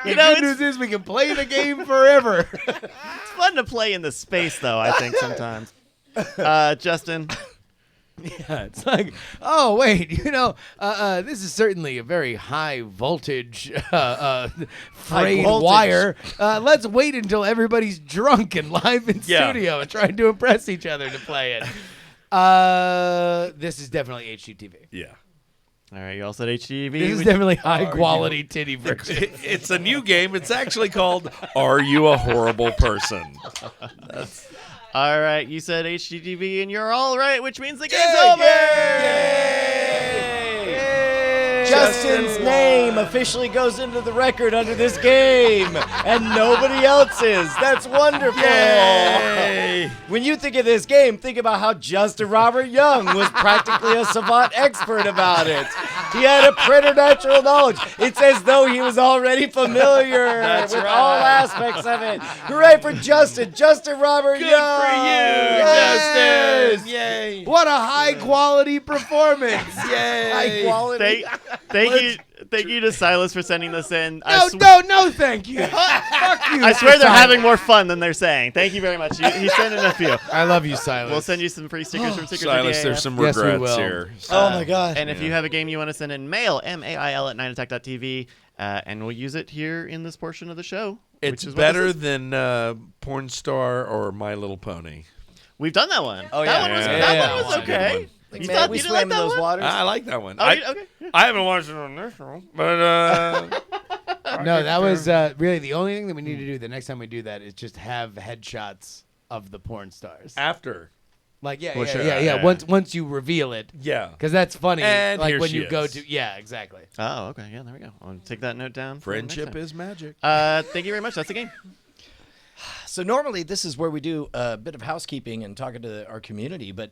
The You know, good news is we can play the game forever. It's fun to play in the space, though, I think, sometimes. Justin. Yeah, it's like, oh wait, this is certainly a very high voltage frayed voltage. wire. Let's wait until everybody's drunk and live in Yeah. studio and trying to impress each other to play it. This is definitely HGTV. Yeah. All right, you all said HGTV. This is definitely high quality titty version. It's a new game. It's actually called Are You a Horrible Person? All right, you said HGTV, and you're all right, which means the game's over. Justin's name officially goes into the record under this game, and nobody else's. That's wonderful. Yay! When you think of this game, think about how Justin Robert Young was practically a savant expert about it. He had a preternatural knowledge. It's as though he was already familiar with all aspects of it. Hooray for Justin. Justin Robert Good Young. for you, Yes. Justin! Yay! What a high quality performance! High quality. Thank you to Silas for sending this in. No, thank you. Fuck you. I swear they're having more fun than they're saying. Thank you very much. He sent in a few. I love you, Silas. We'll send you some free stickers from Stickers Silas, with there's DAF. some Yes, we regrets will. here. Oh my God. And if you have a game you want to send in, mail, mail at 9attack.tv, and we'll use it here in this portion of the show. It's which is what better this is. than Porn Star or My Little Pony. We've done that one. Oh, That yeah. one was, Yeah, that yeah, one was yeah. okay. Like, You man, thought we you didn't swam like in that those one? waters. I like that one. Oh, okay. I haven't watched it on this show, but No, that was really the only thing that we need to do the next time we do that is just have headshots of the porn stars. after. Like, Well, sure, yeah. yeah. Once you reveal it, Yeah. because that's funny. And like here when she you go is. to, yeah, exactly. Oh, okay. Yeah, there we go. I'll take that note down. for the next Friendship time. is magic. Thank you very much. That's the game. So normally this is where we do a bit of housekeeping and talking to our community, but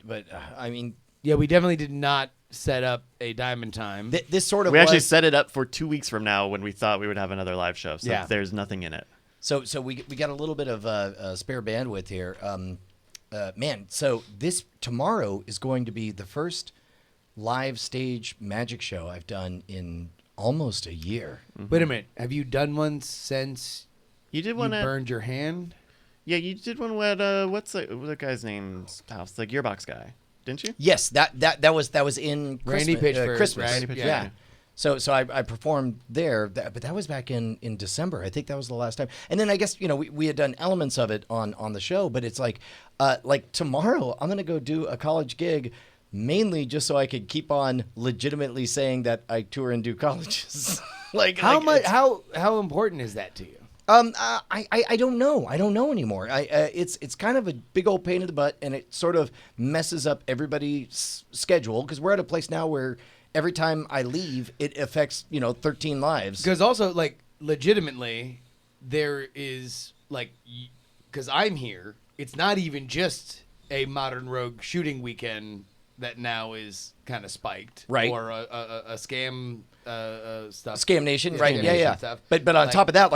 I mean, Yeah, we definitely did not set up a Diamond Time. this sort of We actually was- set it up for 2 weeks from now when we thought we would have another live show. So Yeah. there's nothing in it. So we got a little bit of spare bandwidth here, man. So this tomorrow is going to be the first live stage magic show I've done in almost a year. Wait a minute. Have you done one since You did you one at burned your hand? Yeah, you did one at what's the guy's name's house? The Gearbox guy, didn't you? Yes, that was in Randy Christmas, Pitchford, Christmas. right? Pitchford, Yeah. yeah. So I performed there, but that was back in December. I think that was the last time. And then I guess we had done elements of it on the show, but it's like tomorrow I'm gonna go do a college gig, mainly just so I could keep on legitimately saying that I tour and do colleges. How important is that to you? I don't know. I don't know anymore. It's kind of a big old pain in the butt, and it sort of messes up everybody's schedule because we're at a place now where every time I leave, it affects 13 lives. Because also, like, legitimately, there is, like, because I'm here, it's not even just a Modern Rogue shooting weekend that now is kind of spiked. Right. Or a scam stuff. Scam Nation, Yeah, right? Scam Yeah, Nation yeah. stuff. But on Like- top of that,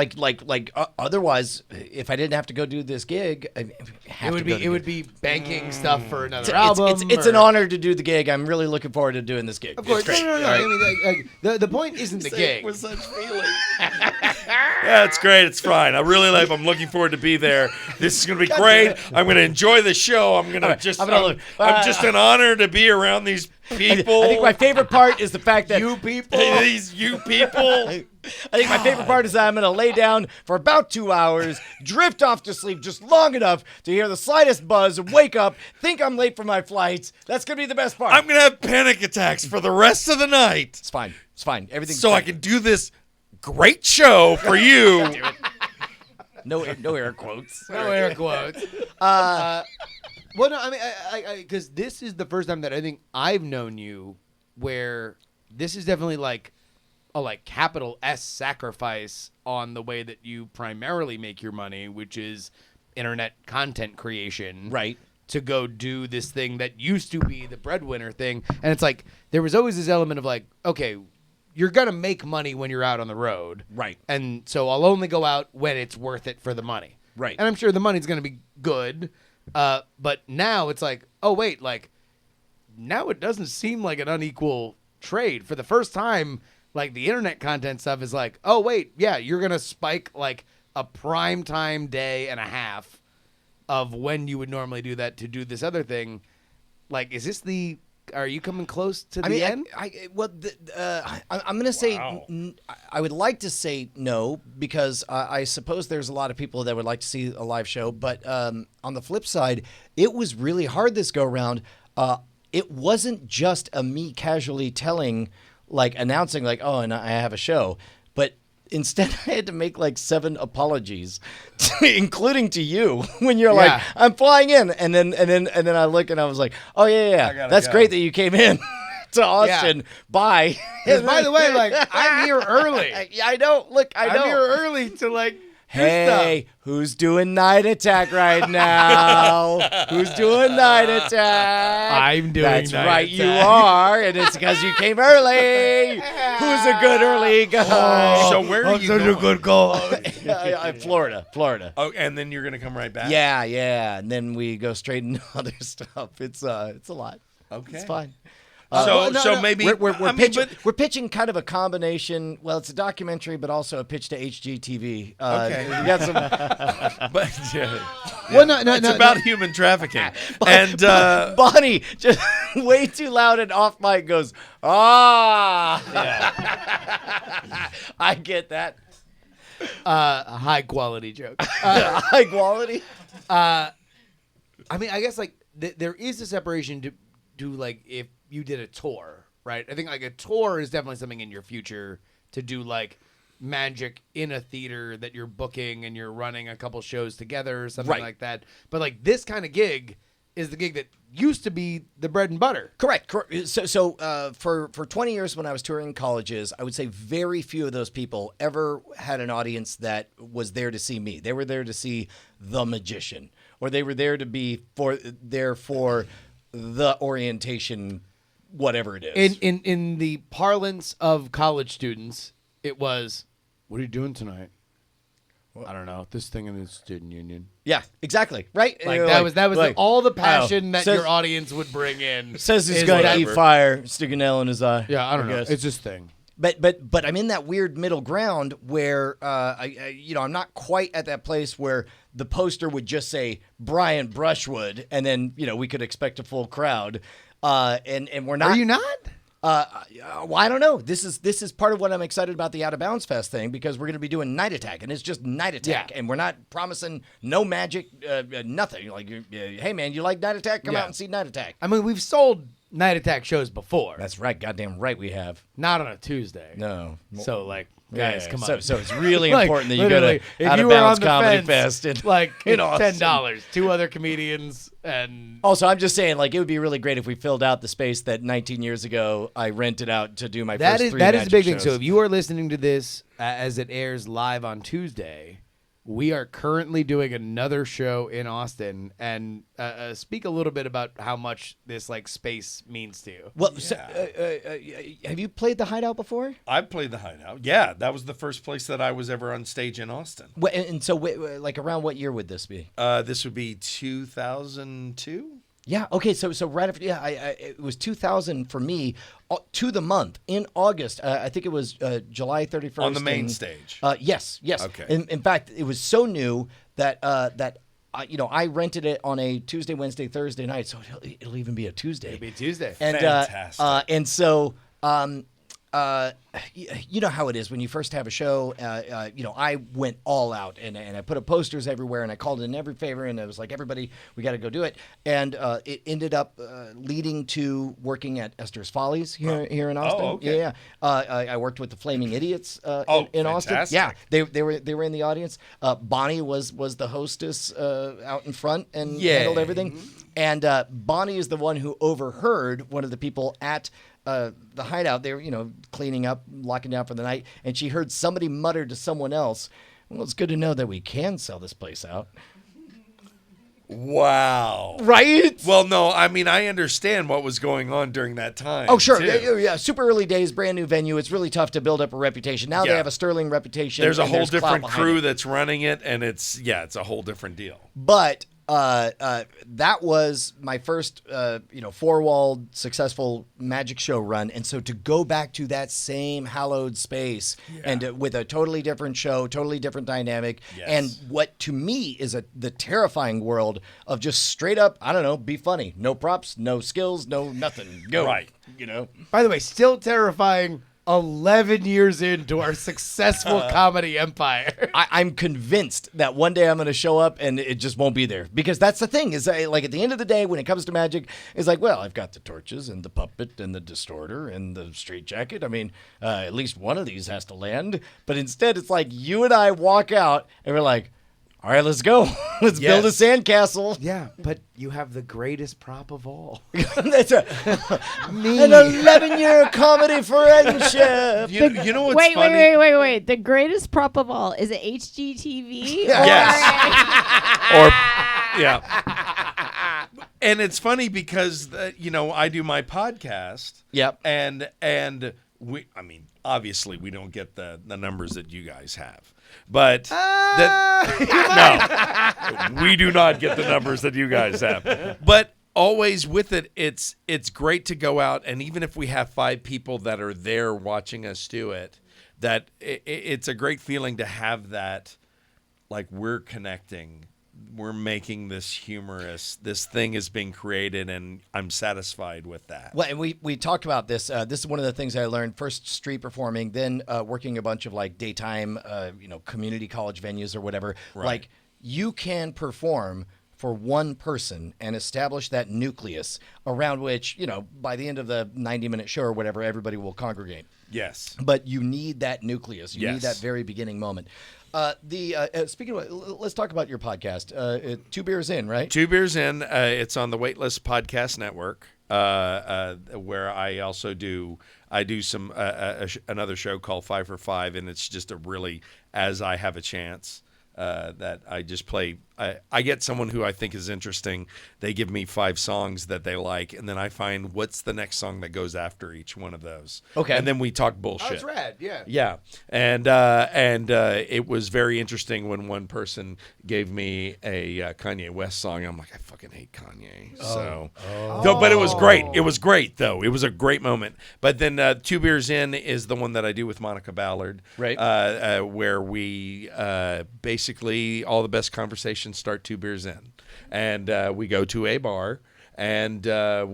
otherwise, if I didn't have to go do this gig, It would be banking stuff for another It's album. it's an honor to do the gig. I'm really looking forward to doing this gig. Of course. It's great. No. All right. I mean, the point isn't the gig. With such feeling. Yeah, it's great. It's fine. I'm looking forward to be there. This is going to be great. I'm going to enjoy the show. I'm just an honor to be around these people. I think my favorite part is the fact that You people. These you people. I think my favorite part is that I'm going to lay down for about 2 hours, drift off to sleep just long enough to hear the slightest buzz and wake up, think I'm late for my flights. That's going to be the best part. I'm going to have panic attacks for the rest of the night. It's fine. It's fine. Everything's So fine. I can do this great show for you. No air quotes. No air quotes. Well, no, I mean, because this is the first time that I think I've known you where this is definitely like a capital S sacrifice on the way that you primarily make your money, which is internet content creation. Right. To go do this thing that used to be the breadwinner thing. And it's like, there was always this element of like, okay, you're going to make money when you're out on the road. Right. And so I'll only go out when it's worth it for the money. Right. And I'm sure the money's going to be good. But now it's like, oh, wait, like, now it doesn't seem like an unequal trade. For the first time, like, the internet content stuff is like, oh, wait, yeah, you're going to spike, like, a prime time day and a half of when you would normally do that to do this other thing. Like, is this the... Are you coming close to the end? I'm going to say, I would like to say no, because I suppose there's a lot of people that would like to see a live show. But on the flip side, it was really hard this go around. It wasn't just a me casually announcing like, oh, and I have a show. But instead, I had to make like 7 apologies, including to you, when you're like, "I'm flying in," and then I look and I was like, "Oh yeah, that's great that you came in to Austin." Bye. Because by the way, like, I'm here early. I know. Look, I know. I'm here early to like. Hey, who's doing Night Attack right now? Who's doing Night Attack? I'm doing That's Night right, Attack. you are, and it's because you came early. Who's a good early guy? So where are you going? a good call. Florida. Oh, and then you're going to come right back? Yeah, and then we go straight into other stuff. It's a lot. Okay. It's fine. Maybe we're pitching kind of a combination. Well, it's a documentary, but also a pitch to HGTV. Okay. We got some. But Well, it's about human trafficking. And Bonnie just way too loud and off mic goes, ah. I get that. A high quality joke. High quality. I mean, I guess like there is a separation to like if you did a tour, right? I think like a tour is definitely something in your future to do, like magic in a theater that you're booking and you're running a couple shows together or something like that. But like this kind of gig is the gig that used to be the bread and butter. Correct. So for 20 years when I was touring colleges, I would say very few of those people ever had an audience that was there to see me. They were there to see the magician, or they were there to be for the orientation, whatever it is. In the parlance of college students, it was, what are you doing tonight? I don't know. This thing in the student union. Yeah, exactly. Right. Like that was like, all the passion that says, your audience would bring in. Says he's going to eat fire, stick a nail in his eye. Yeah, I don't know. Guess. It's this thing. But I'm in that weird middle ground where I'm not quite at that place where the poster would just say Brian Brushwood, and then we could expect a full crowd. And we're not. Are you not? Well, I don't know. This is part of what I'm excited about the Out of Bounds Fest thing, because we're going to be doing Night Attack, and it's just Night Attack, and we're not promising no magic, nothing. Like, hey man, you like Night Attack? Come out and see Night Attack. I mean, we've sold Night Attack shows before. That's right. Goddamn right we have. Not on a Tuesday. No. So like, guys, come on. So it's really Like, important that you go literally, to if Out you of were Bounds on the Comedy fence, Fest. And, like, it's Austin. $10. 2 other comedians and. Also, I'm just saying, like, it would be really great if we filled out the space that 19 years ago I rented out to do my first 3 That is the big shows. thing. So if you are listening to this as it airs live on Tuesday, we are currently doing another show in Austin, and speak a little bit about how much this like space means to you. Well, have you played the Hideout before? I've played the Hideout. Yeah, that was the first place that I was ever on stage in Austin. And so, like, around what year would this be? This would be 2002. Yeah. Okay. So right after, it was 2000 for me, to the month in August. I think it was July 31st on the main stage. Yes. Okay. In fact, it was so new that I rented it on a Tuesday, Wednesday, Thursday night, so it'll even be a Tuesday. It'll be Tuesday. And Fantastic. And so. You know how it is when you first have a show. I went all out and I put up posters everywhere and I called in every favor and it was like, everybody, we got to go do it. And it ended up leading to working at Esther's Follies here in Austin. Oh, okay. Yeah. I worked with the Flaming Idiots in Austin. Fantastic. Yeah, they were in the audience. Bonnie was the hostess out in front and handled everything. And Bonnie is the one who overheard one of the people at the hideout. They were, cleaning up, locking down for the night, and she heard somebody mutter to someone else, "Well, it's good to know that we can sell this place out." Wow. Right? Well, no, I mean, I understand what was going on during that time. Oh, sure. too. Yeah. Super early days, brand new venue. It's really tough to build up a reputation. Now they have a sterling reputation. There's a and whole clout different behind crew it. that's running it, and it's a whole different deal. But that was my first, four-walled successful magic show run, and so to go back to that same hallowed space and with a totally different show, totally different dynamic, and what to me is the terrifying world of just straight up, I don't know, be funny, no props, no skills, no nothing, go Right. By the way, still terrifying 11 years into our successful comedy empire. I'm convinced that one day I'm going to show up and it just won't be there. Because that's the thing, is like at the end of the day, when it comes to magic, it's like, well, I've got the torches and the puppet and the distorter and the straitjacket. I mean, at least one of these has to land. But instead, it's like you and I walk out and we're like, all right, let's go. Let's build a sandcastle. Yeah, but you have the greatest prop of all. That's an 11-year comedy friendship. You know what's wait, funny? wait. The greatest prop of all, is it HGTV? Yeah. And it's funny because I do my podcast. Yep. And obviously we don't get the numbers that you guys have. But no, we do not get the numbers that you guys have. But always with it, it's great to go out, and even if we have 5 people that are there watching us do it, that it's a great feeling to have that, like, we're connecting. We're making this humorous. This thing is being created, and I'm satisfied with that. Well, and we talked about this. This is one of the things I learned. First street performing, then working a bunch of like daytime, community college venues or whatever. Right. Like you can perform for one person and establish that nucleus around which, by the end of the 90-minute show or whatever, everybody will congregate. Yes. But you need that nucleus. You need that very beginning moment. Speaking of, let's talk about your podcast. 2 Beers In, right? 2 Beers In. It's on the Waitlist Podcast Network, where I also do some another show called 5 for 5, and it's just a really, as I have a chance, that I just play. I get someone who I think is interesting. They give me 5 songs that they like, and then I find what's the next song that goes after each one of those. Okay. And then we talk bullshit. Oh, that's rad, yeah. Yeah. And it was very interesting when one person gave me a Kanye West song. I'm like, I fucking hate Kanye. But it was great. It was great, though. It was a great moment. But then 2 Beers In is the one that I do with Monica Ballard. Right. Where we basically all the best conversations start 2 beers in. And we go to a bar. And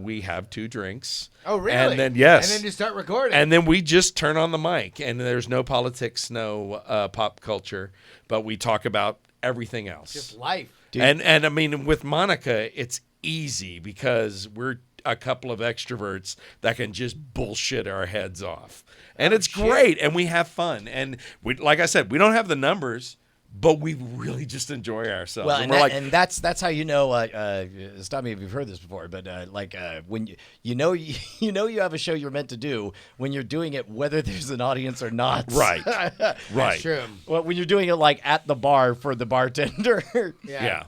we have 2 drinks. Oh, really? And then, yes. And then you start recording. And then we just turn on the mic. And there's no politics, no pop culture. But we talk about everything else. Just life. And I mean, with Monica, it's easy because we're a couple of extroverts that can just bullshit our heads off. And it's great. And we have fun. And we, like I said, we don't have the numbers, but we really just enjoy ourselves. Well, and that's how you know. Stop me if you've heard this before, but when you have a show you're meant to do when you're doing it, whether there's an audience or not. Right, right. That's true. Well, when you're doing it like at the bar for the bartender. Yeah.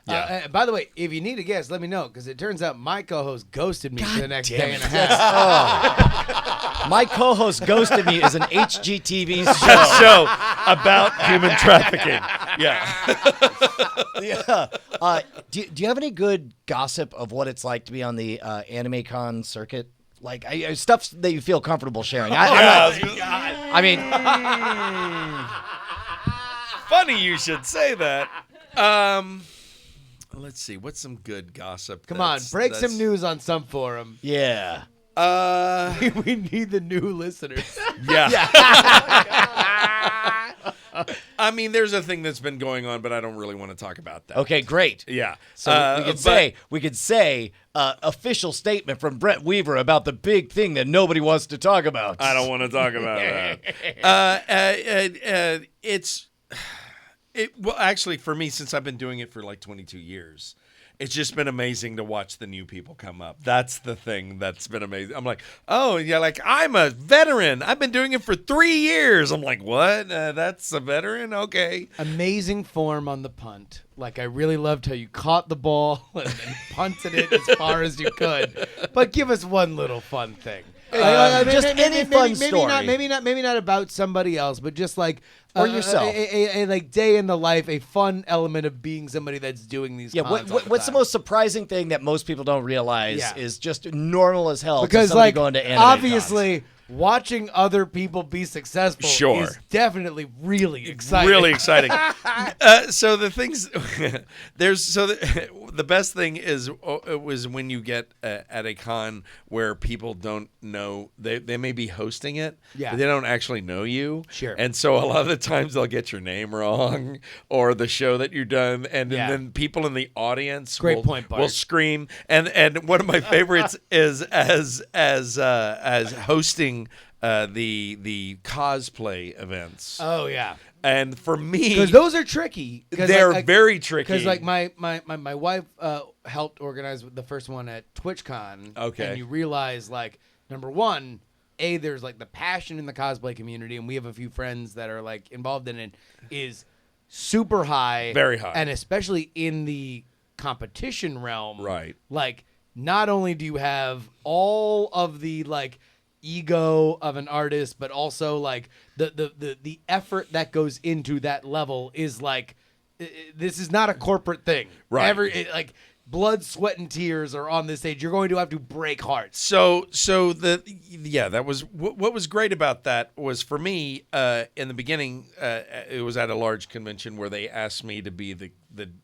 By the way, if you need a guest, let me know, because it turns out my co-host ghosted me for the next day and a half. My co-host ghosted me is an HGTV show about human trafficking. Yeah. Do you have any good gossip of what it's like to be on the Anime Con circuit? Like stuff that you feel comfortable sharing. I mean, funny you should say that. Let's see. What's some good gossip? Come on, break some news on some forum. Yeah. We need the new listeners. Yeah. I mean, there's a thing that's been going on, but I don't really want to talk about that. Okay, great. Yeah. So we could say official statement from Brett Weaver about the big thing that nobody wants to talk about. I don't want to talk about that. Well, actually, for me, since I've been doing it for like 22 years, it's just been amazing to watch the new people come up. That's the thing that's been amazing. I'm like, oh, yeah, like I'm a veteran. I've been doing it for 3 years. I'm like, what? That's a veteran? Okay. Amazing form on the punt. Like, I really loved how you caught the ball and then punted it as far as you could. But give us one little fun thing. Just any fun story. Maybe not about somebody else, but just like or yourself. A like day in the life, a fun element of being somebody that's doing these. Yeah. What's the most surprising thing that most people don't realize is just normal as hell? Because to like going to anime obviously. cons. Watching other people be successful is definitely really exciting. Really exciting. So the things the best thing is it was when you get at a con where people don't know they may be hosting it, but they don't actually know you. Sure. And so a lot of the times they'll get your name wrong or the show that you've done, and then people in the audience will scream. And one of my favorites is as hosting the cosplay events. Oh yeah. And for me, because those are tricky. They're very tricky. Because like my wife helped organize the first one at TwitchCon. Okay. And you realize like number one, there's like the passion in the cosplay community, and we have a few friends that are like involved in it, is super high, very high, and especially in the competition realm. Right. Like not only do you have all of the like ego of an artist, but also like the effort that goes into that level is like this is not a corporate thing. Right. Like blood, sweat, and tears are on this stage. You're going to have to break hearts. So that was what was great about that was for me in the beginning. It was at a large convention where they asked me to be the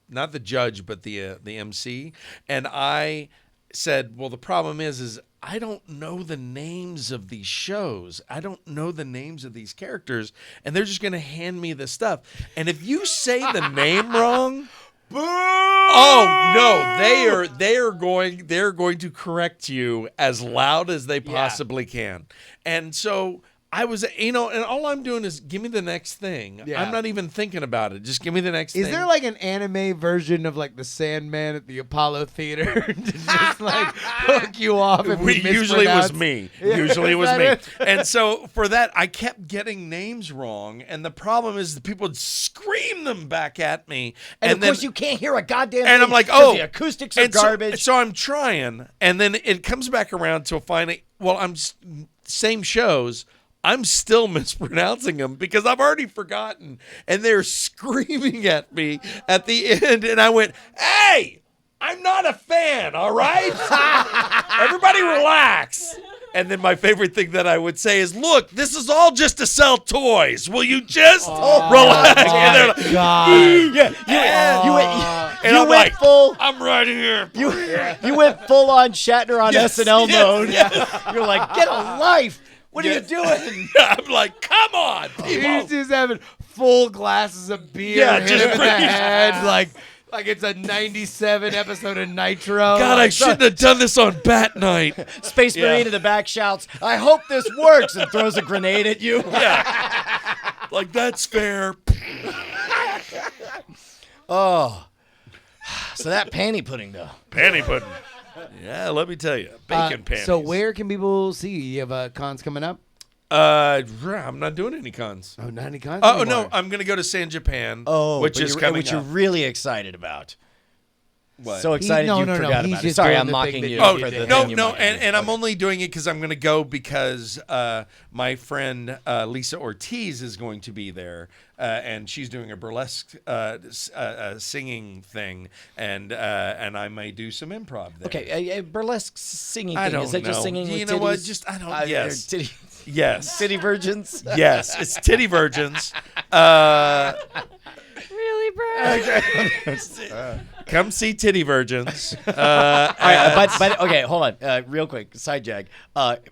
not the judge but the MC, and I said, well, the problem is I don't know the names of these shows. I don't know the names of these characters, and they're just going to hand me the stuff. And if you say the name wrong, boo! Oh no, they're going to correct you as loud as they possibly can. And so I was, and all I'm doing is give me the next thing. Yeah. I'm not even thinking about it. Just give me the next thing. Is there like an anime version of like the Sandman at the Apollo Theater to just like hook you off? Usually it was me. Usually it was me. And so for that, I kept getting names wrong. And the problem is the people would scream them back at me. And of course you can't hear a goddamn thing. And I'm like, oh. The acoustics are garbage. So I'm trying. And then it comes back around to finally, same shows. I'm still mispronouncing them because I've already forgotten. And they're screaming at me at the end. And I went, hey, I'm not a fan, all right? Everybody relax. And then my favorite thing that I would say is, look, this is all just to sell toys. Will you just relax? Oh, God. You went full. I'm right here. You went full on Shatner on SNL mode. Yeah. You're like, get a life. What are you doing? I'm like, come on, people. He's just having full glasses of beer hit him in the head, like it's a 97 episode of Nitro. God, I shouldn't have done this on Bat Night. Space Marine in the back shouts, I hope this works, and throws a grenade at you. Yeah. Like, that's fair. Oh. So that panty pudding, though. Panty pudding. Yeah, let me tell you. Bacon panties. So where can people see you? You have cons coming up? I'm not doing any cons. Oh, not any cons Oh, anymore. no. I'm going to go to San Japan, which you're really excited about. What? So excited you forgot about it. Sorry, I'm mocking you. And I'm only doing it because I'm going to go because my friend Lisa Ortiz is going to be there, and she's doing a burlesque singing thing, and I may do some improv there. Okay, a burlesque singing I thing. don't Is that know. just singing You with know titties? what? Just I don't. Yes. Yes. Titty virgins. Yes, it's titty virgins. Really, bro? Come see Titty Virgins. All right, but okay, hold on, real quick, side jag.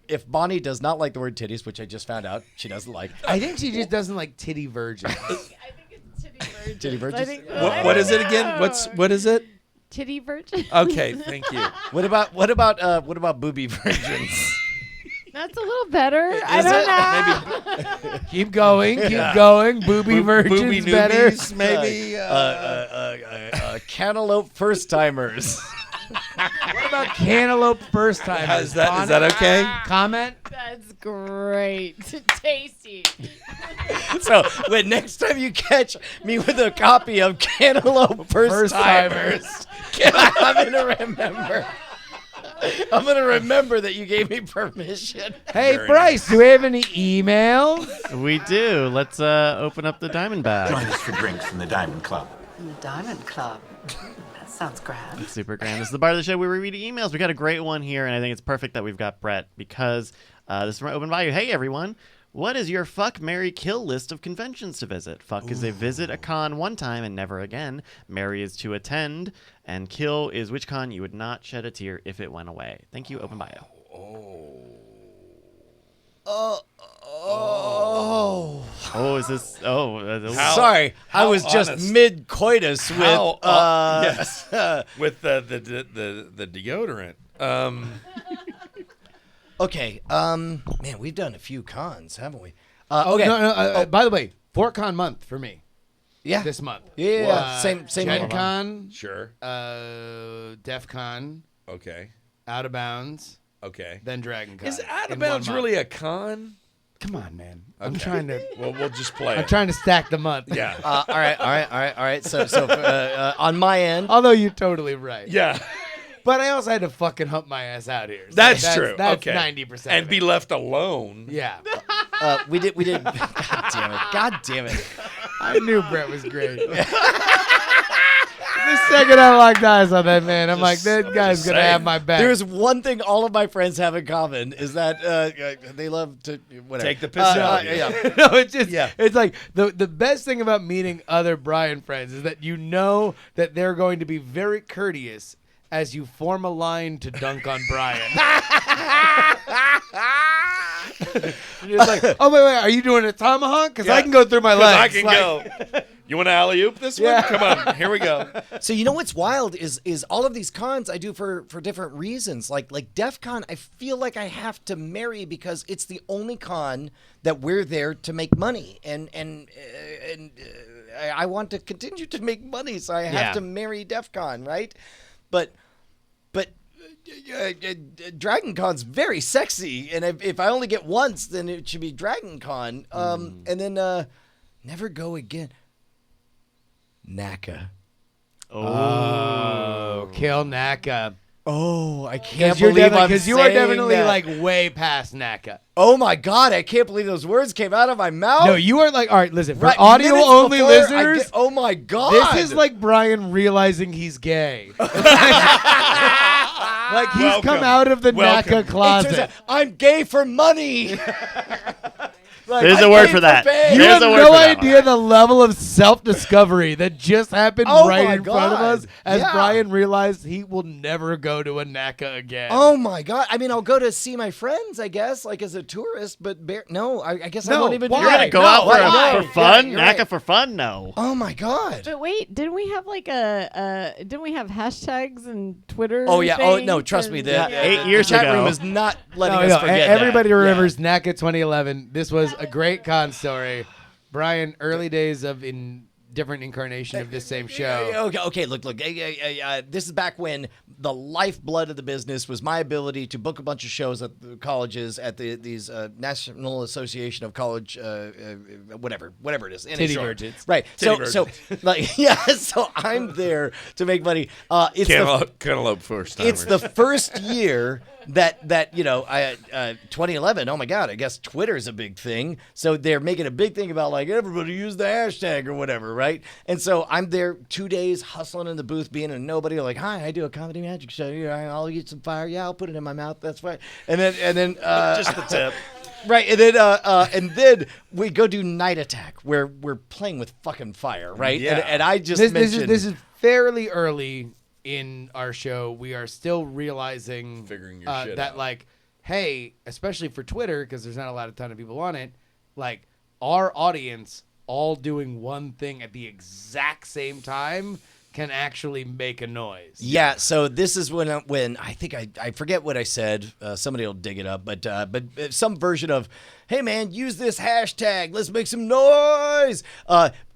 If Bonnie does not like the word titties, which I just found out she doesn't like, I think she just doesn't like titty virgins. I think it's titty virgins. Titty virgins? I think, What is it again? What is it? Titty virgins. Okay, thank you. what about booby virgins? That's a little better. I don't know. Keep going, keep going. Booby virgins Booby better. newbies, maybe. Cantaloupe first timers. What about cantaloupe first time? Is that okay? Comment? That's great. Tasty. So when next time you catch me with a copy of Cantaloupe First Timers, I'm gonna remember. I'm gonna remember that you gave me permission. Hey, Very Bryce, do we have any emails? We do. Let's open up the diamond bag. Join us for drinks in the Diamond Club. The Diamond Club. That sounds grand. Super grand. This is the part of the show where we read emails. We got a great one here, and I think it's perfect that we've got Brett because this is from Open Value. Hey, everyone. What is your fuck, marry, kill list of conventions to visit? Fuck is a visit a con one time and never again. Marry is to attend. And kill is which con you would not shed a tear if it went away. Thank you, Open Bio. Oh, is this? Sorry, I was just honest. mid coitus with. Yes. With the deodorant. Okay, man, we've done a few cons, haven't we? Oh, Okay. no. By the way, FortCon month for me Yeah. this month. Yeah. Same. Gen Con, Sure. DEF CON, Okay. Out of Bounds, Okay. then Dragon Con. Is Out in of 1 Bounds month. really a con? Come on, man. I'm Okay. trying to. Well, we'll just play I'm it. trying to stack the month. Yeah. All right. So on my end, Although you're totally right. Yeah. But I also had to fucking hump my ass out here. So That's true. That's Okay. 90%. And be left alone. Yeah. we did. God damn it. I knew Brett was great. The second I locked eyes on that man, I'm like, that guy's just gonna saying. have my back. There's one thing all of my friends have in common is that they love to whatever. Take the piss out of you. Yeah. No, it's just Yeah. it's like the best thing about meeting other Brian friends is that you know that they're going to be very courteous as you form a line to dunk on Brian. You're just like, oh wait, are you doing a tomahawk? Because I Yeah. can go through my 'Cause legs. I can Like, go. You want to alley-oop this one? Come on. Here we go. So you know what's wild is all of these cons I do for different reasons. Like DEF CON, I feel like I have to marry because it's the only con that we're there to make money, and I want to continue to make money, so I have Yeah. to marry DEF CON, right? But Dragon Con's very sexy, and if I only get once, then it should be Dragon Con. And then never go again. NACA. oh, kill NACA. Oh, I can't Because believe I'm you are saying definitely that. like way past NACA. Oh my God, I can't believe those words came out of my mouth. No, you are like, all right, listen, for Right, audio minutes only before I listeners, get- oh my God. this is like Brian realizing he's gay. Like he's Welcome. come out of the Welcome. NACA It turns closet. out I'm gay for money. Like, There's I'm a word gay for that. pay. You There's have a word no for that idea the level of self-discovery that just happened Oh right my in front of us God. as Yeah. Brian realized he will never go to a NACA again. Oh my God. I mean, I'll go to see my friends, I guess, like as a tourist, but no, I guess I No, won't even why? do You're that. gonna go No, out why? for fun? you're NACA right. for fun? No. Oh my God. But wait, didn't we have like didn't we have hashtags and Twitter? Oh yeah. Oh no, things trust me. and- The 8 years chat ago. room is not letting No, us no, forget everybody that. remembers NACA 2011. This was a great con story. Brian, early days of in different incarnation of this same show. Okay. Look. This is back when the lifeblood of the business was my ability to book a bunch of shows at the colleges, at these National Association of College, whatever it is. In Titty short. virgins. Right. Titty So like yeah. So I'm there to make money. It's the Cantaloupe first time. it's the first year that you know, 2011. Oh my God, I guess Twitter's a big thing. So they're making a big thing about like everybody use the hashtag or whatever, right? And so I'm there 2 days hustling in the booth, being a nobody. Like, hi, I do a comedy magic show. Yeah, I'll eat some fire. Yeah, I'll put it in my mouth. That's right. And then just the tip. right, and then we go do Night Attack, where we're playing with fucking fire, right? Yeah. And I just This mentioned is fairly early in our show, we are still realizing Figuring your shit that out. like, hey, especially for Twitter, because there's not a ton of people on it, like our audience all doing one thing at the exact same time can actually make a noise. Yeah, so this is when I think I forget what I said. Somebody will dig it up, but some version of, hey man, use this hashtag. Let's make some noise.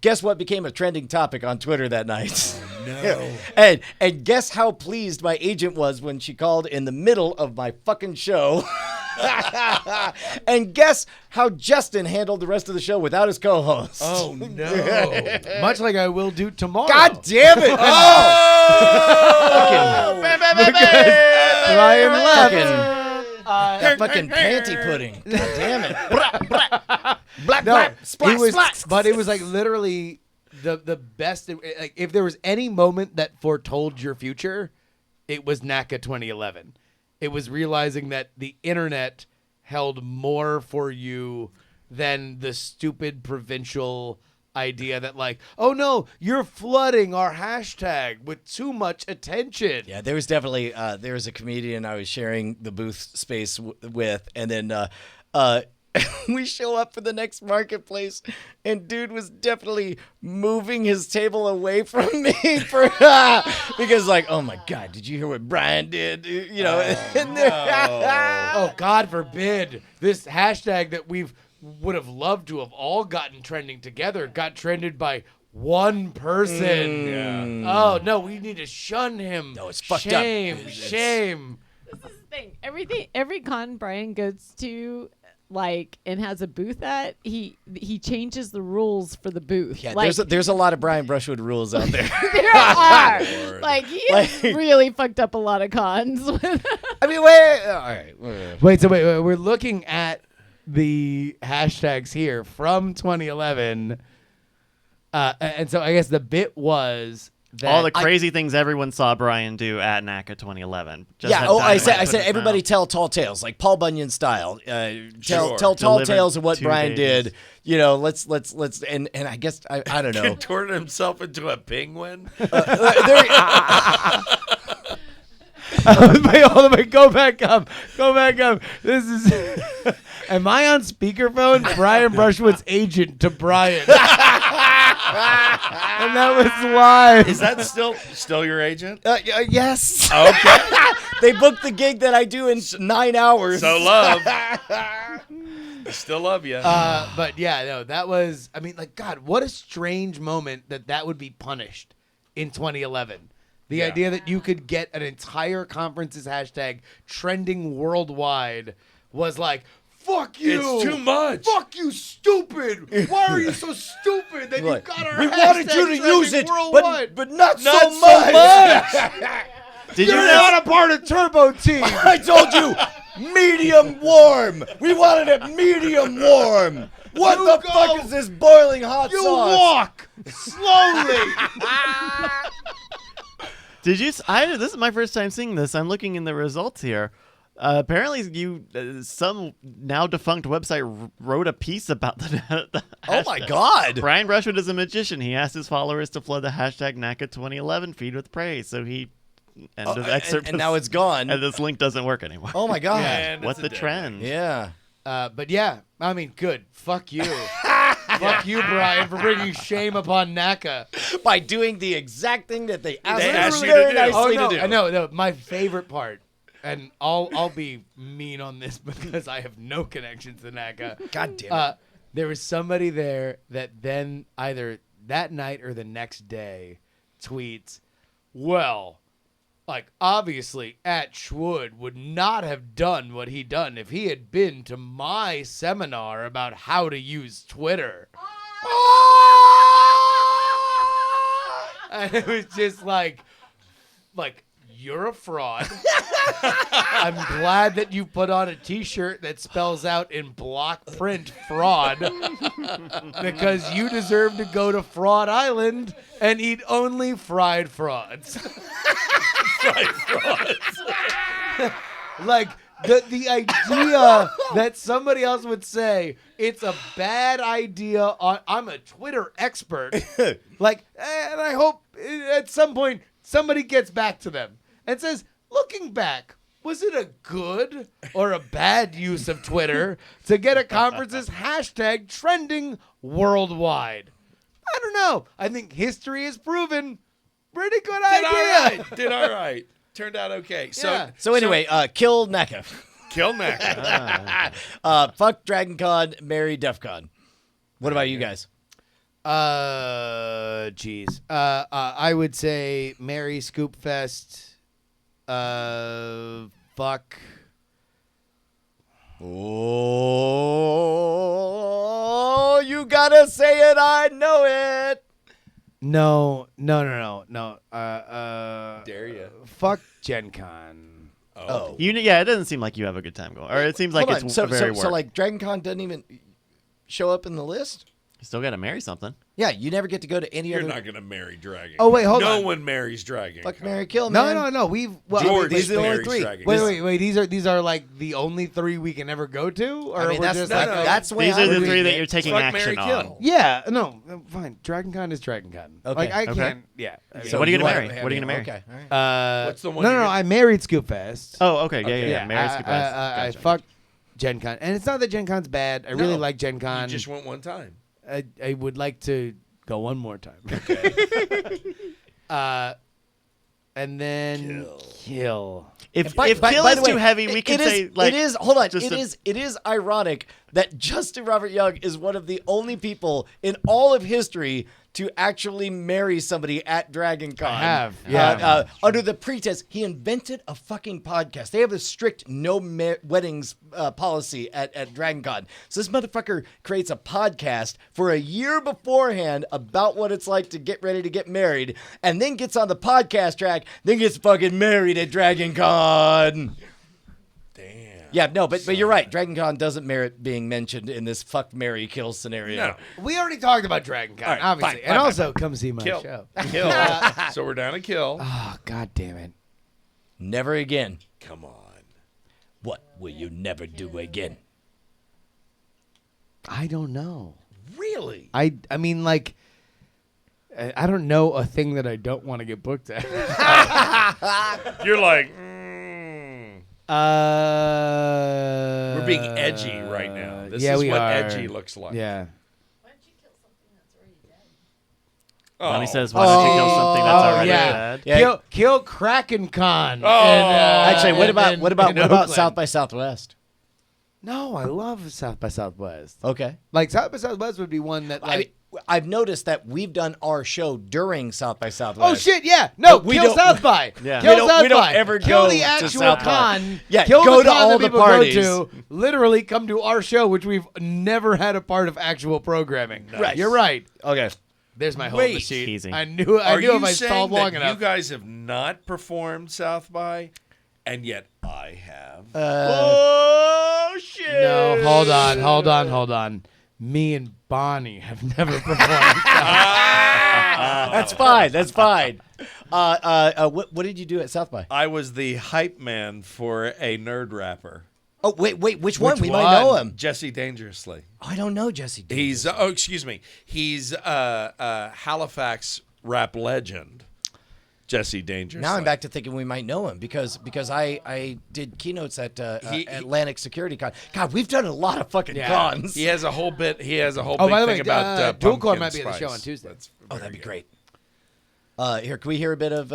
Guess what became a trending topic on Twitter that night? No. and guess how pleased my agent was when she called in the middle of my fucking show. And guess how Justin handled the rest of the show without his co-host. Oh no. Much like I will do tomorrow. God damn it! Oh! Brian left. That fucking panty pudding. God damn it. Black, No, black, splash, it was, splash. but it was like literally the best. Like if there was any moment that foretold your future, it was NACA 2011. It was realizing that the internet held more for you than the stupid provincial idea that like, oh no, you're flooding our hashtag with too much attention. Yeah, there was definitely there was a comedian I was sharing the booth space with, and then we show up for the next marketplace, and dude was definitely moving his table away from me for because like, oh my god, did you hear what Brian did? You know, Oh, God forbid this hashtag that would have loved to have all gotten trending together got trended by one person. Yeah. Oh no, we need to shun him. No, it's fucked up. Shame. This is the thing. Every con Brian goes to, like, and has a booth at, he changes the rules for the booth. Yeah, like, there's a lot of Brian Brushwood rules out there. there are. Lord. Like, he has really fucked up a lot of cons. I mean, wait, all right. Wait, we're looking at the hashtags here from 2011, and so I guess the bit was that All the crazy things everyone saw Brian do at NACA 2011. Just Yeah. had Oh, I dynamite said put in his everybody mouth. tall tales, like Paul Bunyan style. Sure. Tell tall Delivered tales of what 2 Brian days. did. You know, let's and I guess I don't know. Contorted himself into a penguin. wait, hold on, wait, go back up. This is. Am I on speakerphone? Brian Brushwood's agent to Brian. And that was live. Is that still your agent? Yes. Okay. They booked the gig that I do in 9 hours. So love. Still love you. But yeah, no, that was. I mean, like, God, what a strange moment that would be punished in 2011. The idea that you could get an entire conference's hashtag trending worldwide was like, fuck you. It's too much. Fuck you, stupid. Why are you so stupid that you Look, got our we hashtag wanted you to use trending it, worldwide? but not Not so so much. Did you You're know? not a part of Turbo Team. I told you, medium warm. We wanted it medium warm. What You the go. fuck is this boiling hot You sauce? walk slowly. Did you? This is my first time seeing this. I'm looking in the results here. Apparently, some now defunct website wrote a piece about the Oh my hashtag. god. Brian Brushwood is a magician. He asked his followers to flood the hashtag NACA 2011 feed with praise. So he end of excerpt. And now it's gone. And this link doesn't work anymore. Oh my god. Man, What's it's a the dead trend? Yeah. But yeah, I mean, good. Fuck you. Fuck you, Brian, for bringing shame upon NACA. By doing the exact thing that they asked, They asked you very to do. nicely no, to do. I know. No, my favorite part, and I'll be mean on this because I have no connections to NACA. God damn it. There was somebody there that then either that night or the next day tweets, well, like, obviously, at Schwood would not have done what he done if he had been to my seminar about how to use Twitter. And it was just like, you're a fraud. I'm glad that you put on a T-shirt that spells out in block print fraud because you deserve to go to Fraud Island and eat only fried frauds. Like the idea that somebody else would say it's a bad idea. I'm a Twitter expert. Like, and I hope at some point somebody gets back to them and says, looking back, was it a good or a bad use of Twitter to get a conference's hashtag trending worldwide? I don't know. I think history has proven pretty good idea. Did all right. Turned out okay. So anyway, kill NECA. Kill NECA. Fuck Dragon Con, marry DEF CON. What about you guys? Geez. I would say marry Scoop Fest. Fuck. Oh, you gotta say it. I know it. No. Dare you? Fuck Gen Con. Oh. Yeah, it doesn't seem like you have a good time going. Or it seems like Hold it's on. very work. So like Dragon Con doesn't even show up in the list? You still got to marry something. Yeah, you never get to go to any You're other. not going to marry Dragon. Oh, wait, hold no on. No one marries Dragon. Fuck, Con. marry, kill, man. No. We've George these are the only marries three. Dragon. Wait. These are like the only 3 we can ever go to, or I mean, we're that's just no, like no. that's the way These I are the would three read that it. you're taking Fuck, action marry, on. kill. Yeah, no, fine. Dragon Con is Dragon Con. Okay. Like I Okay. can't. Yeah. So what are you gonna want- marry? What are you gonna marry? Okay, all right. What's the one No. you're gonna- I married Scoop Fest. Oh, okay. Yeah. Marry Scoop Fest. I Gotcha. fucked Gen Con, and it's not that Gen Con's bad. I really No. like Gen You Con. just went one time. I would like to go one more time. And then kill. If By kill the is way, too heavy, we can it is- say like it is. Hold on, just it is ironic that Justin Robert Young is one of the only people in all of history to actually marry somebody at Dragon Con. I have, yeah. Under the pretense he invented a fucking podcast. They have a strict no weddings policy at Dragon Con. So this motherfucker creates a podcast for a year beforehand about what it's like to get ready to get married, and then gets on the podcast track, then gets fucking married at Dragon Con. Yeah, no, but you're right. Dragon Con doesn't merit being mentioned in this fuck, marry, kill scenario. No. We already talked about Dragon Con, All right, obviously, fine, and fine, also come see my Kill. show. Kill. So we're down to kill. Oh, God damn it! Never again. Come on. What will you never do again? I don't know. Really? I mean, like, I don't know a thing that I don't want to get booked at. You're like, We're we're being edgy right now. This yeah, is we what are. edgy looks like. Yeah. Oh. Bonnie says, "Why don't you kill something that's already dead?" Yeah. Kill Kraken Con. Actually, what about in South Oakland. by Southwest? No, I love South by Southwest. Okay. Like South by Southwest would be one that I like. mean, I've noticed that we've done our show during South by Southwest. Oh shit! Yeah, no, But we kill don't- South by. Yeah. Kill We don't South by. ever kill go the to actual South by. con. Yeah, kill go the to con all that the people parties. Go to. Literally, come to our show, which we've never had a part of actual programming. Right. You're right. Okay. There's my whole Wait. machine. Easy. I knew Are if you I saying stalled long that enough. you guys have not performed South by, and yet I have? Oh shit! No, hold on. Me and Bonnie have never performed. That's fine. That's fine. What did you do at South by? I was the hype man for a nerd rapper, Oh, wait. Which one? Which We might know one? him. Jesse Dangerously. Oh, I don't know Jesse. He's excuse me. He's Halifax rap legend, Jesse Dangerously. Now I'm back to thinking we might know him because I did keynotes at Atlantic Security Con. God, we've done a lot of fucking cons. He has a whole bit. He has a whole Oh, big by the thing way, about Dual Core pumpkin might be at the show spice. on Tuesday. That's Oh, very that'd be good. great. Here, can we hear a bit of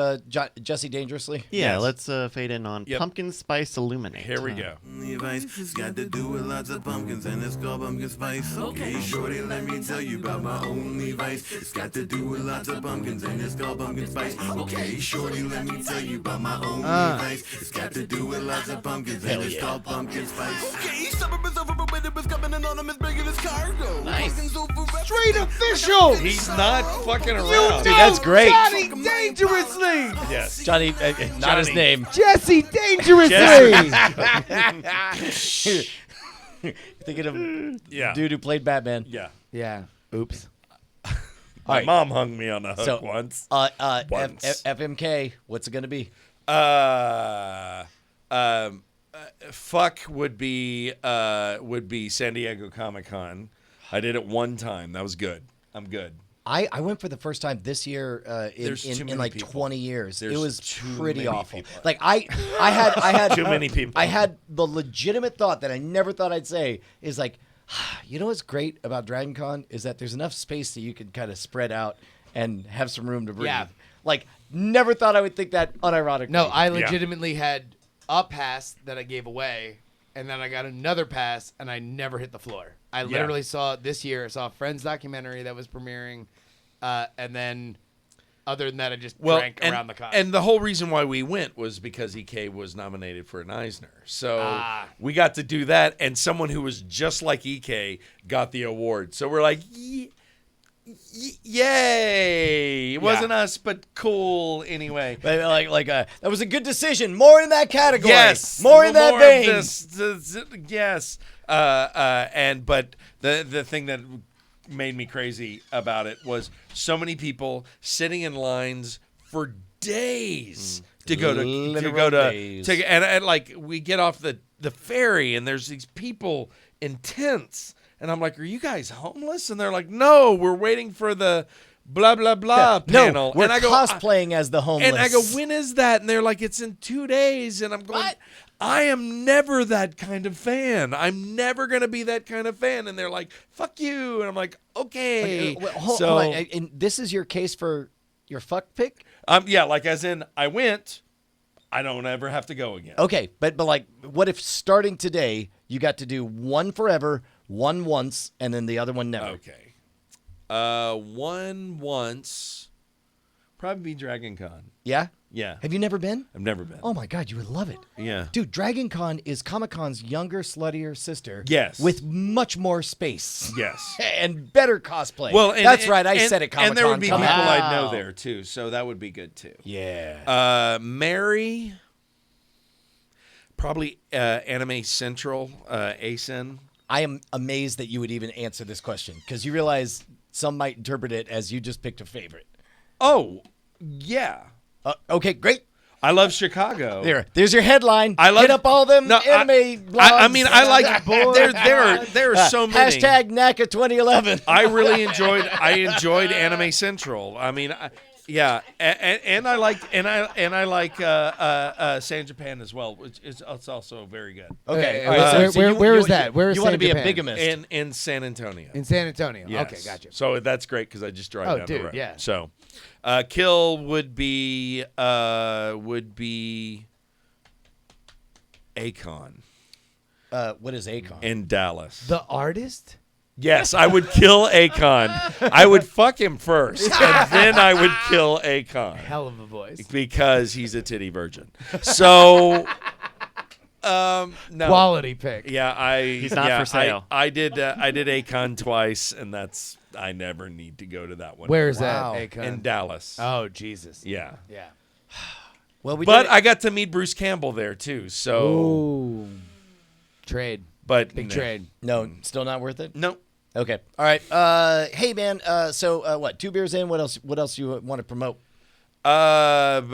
Jesse Dangerously? Yeah, Yes. let's fade in on Yep. Pumpkin Spice Illuminate. Here we go. Advice. It's got to do with lots of pumpkins and it's called pumpkin spice. Okay, shorty, let me tell you about my only vice. It's got to do with lots of pumpkins and it's called pumpkin spice. Okay, shorty, let me tell you about my only vice. It's got to do with lots of pumpkins and it's called pumpkin spice. Okay, summer is over, but winter is coming and on him is bringing his cargo. Nice. Straight official. He's not fucking around. Dude, that's great. Johnny Dangerously. Yes. Johnny, not his Johnny. name. Jesse Dangerously. Thinking of Yeah. dude who played Batman. Yeah. Yeah. Oops. My right. mom hung me on a hook So, once. Once. FMK, what's it going to be? Fuck would be San Diego Comic Con. I did it one time. That was good. I'm good. I went for the first time this year in like 20 years. It was pretty awful. People. Like I had Too many people. I had the legitimate thought that I never thought I'd say is like, you know what's great about Dragon Con is that there's enough space that you can kind of spread out and have some room to breathe. Yeah. Like never thought I would think that unironically. No, I legitimately had a pass that I gave away, and then I got another pass, and I never hit the floor. I literally saw this year. I saw a Friends documentary that was premiering, and then other than that, I just drank around the con. And the whole reason why we went was because EK was nominated for an Eisner. So we got to do that, and someone who was just like EK got the award. So we're like, yay! It wasn't us, but cool anyway. Like that was a good decision. More in that category. Yes, more in that vein. Yes. But the thing that made me crazy about it was so many people sitting in lines for days to go to and like we get off the ferry and there's these people in tents and I'm like, are you guys homeless? And they're like, no, we're waiting for the blah blah blah panel. No, we're and I go, cosplaying as the homeless. And I go, when is that? And they're like, it's in 2 days. And I'm going, what? I am never that kind of fan. I'm never going to be that kind of fan. And they're like, fuck you. And I'm like, okay. Hold on. And this is your case for your fuck pick? Yeah, like as in I went, I don't ever have to go again. Okay, but like, what if starting today, you got to do one forever, one once, and then the other one never? Okay. One once, probably be Dragon Con. Yeah? Yeah. Have you never been? I've never been. Oh my God, you would love it. Yeah. Dude, Dragon Con is Comic-Con's younger, sluttier sister. Yes. With much more space. Yes. And better cosplay. Well, that's right. I said it, Comic-Con. And there would be people I'd Wow. know there too, so that would be good too. Yeah. Mary, probably Anime Central, ASIN. I am amazed that you would even answer this question because you realize some might interpret it as you just picked a favorite. Oh, yeah. Okay, great. I love Chicago. There's your headline. I love Get up all them anime blogs. I mean, I like there are so many. Hashtag NACA 2011. I really enjoyed Anime Central. I mean, yeah, and I like San Japan as well, which is it's also very good. Okay, where is that? Where is you want to San be a Japan? bigamist? In San Antonio. In San Antonio. Yes. Okay, gotcha. So that's great because I just drive down the road. Yeah. So, kill would be Akon What is Akon? in Dallas. The artist? Yes, I would kill Akon. I would fuck him first, and then I would kill Akon. Hell of a voice. Because he's a titty virgin. So, no. Quality pick. Yeah, He's not for sale. I did Akon twice, and I never need to go to that one. Where is Wow. that, Akon? In Dallas. Oh, Jesus. Yeah. Yeah. Well, But I got to meet Bruce Campbell there too. So, Ooh. Trade. but Big no. trade. No, still not worth it? No. Okay. All right. Hey, man. So what? 2 beers in. What else you want to promote? Just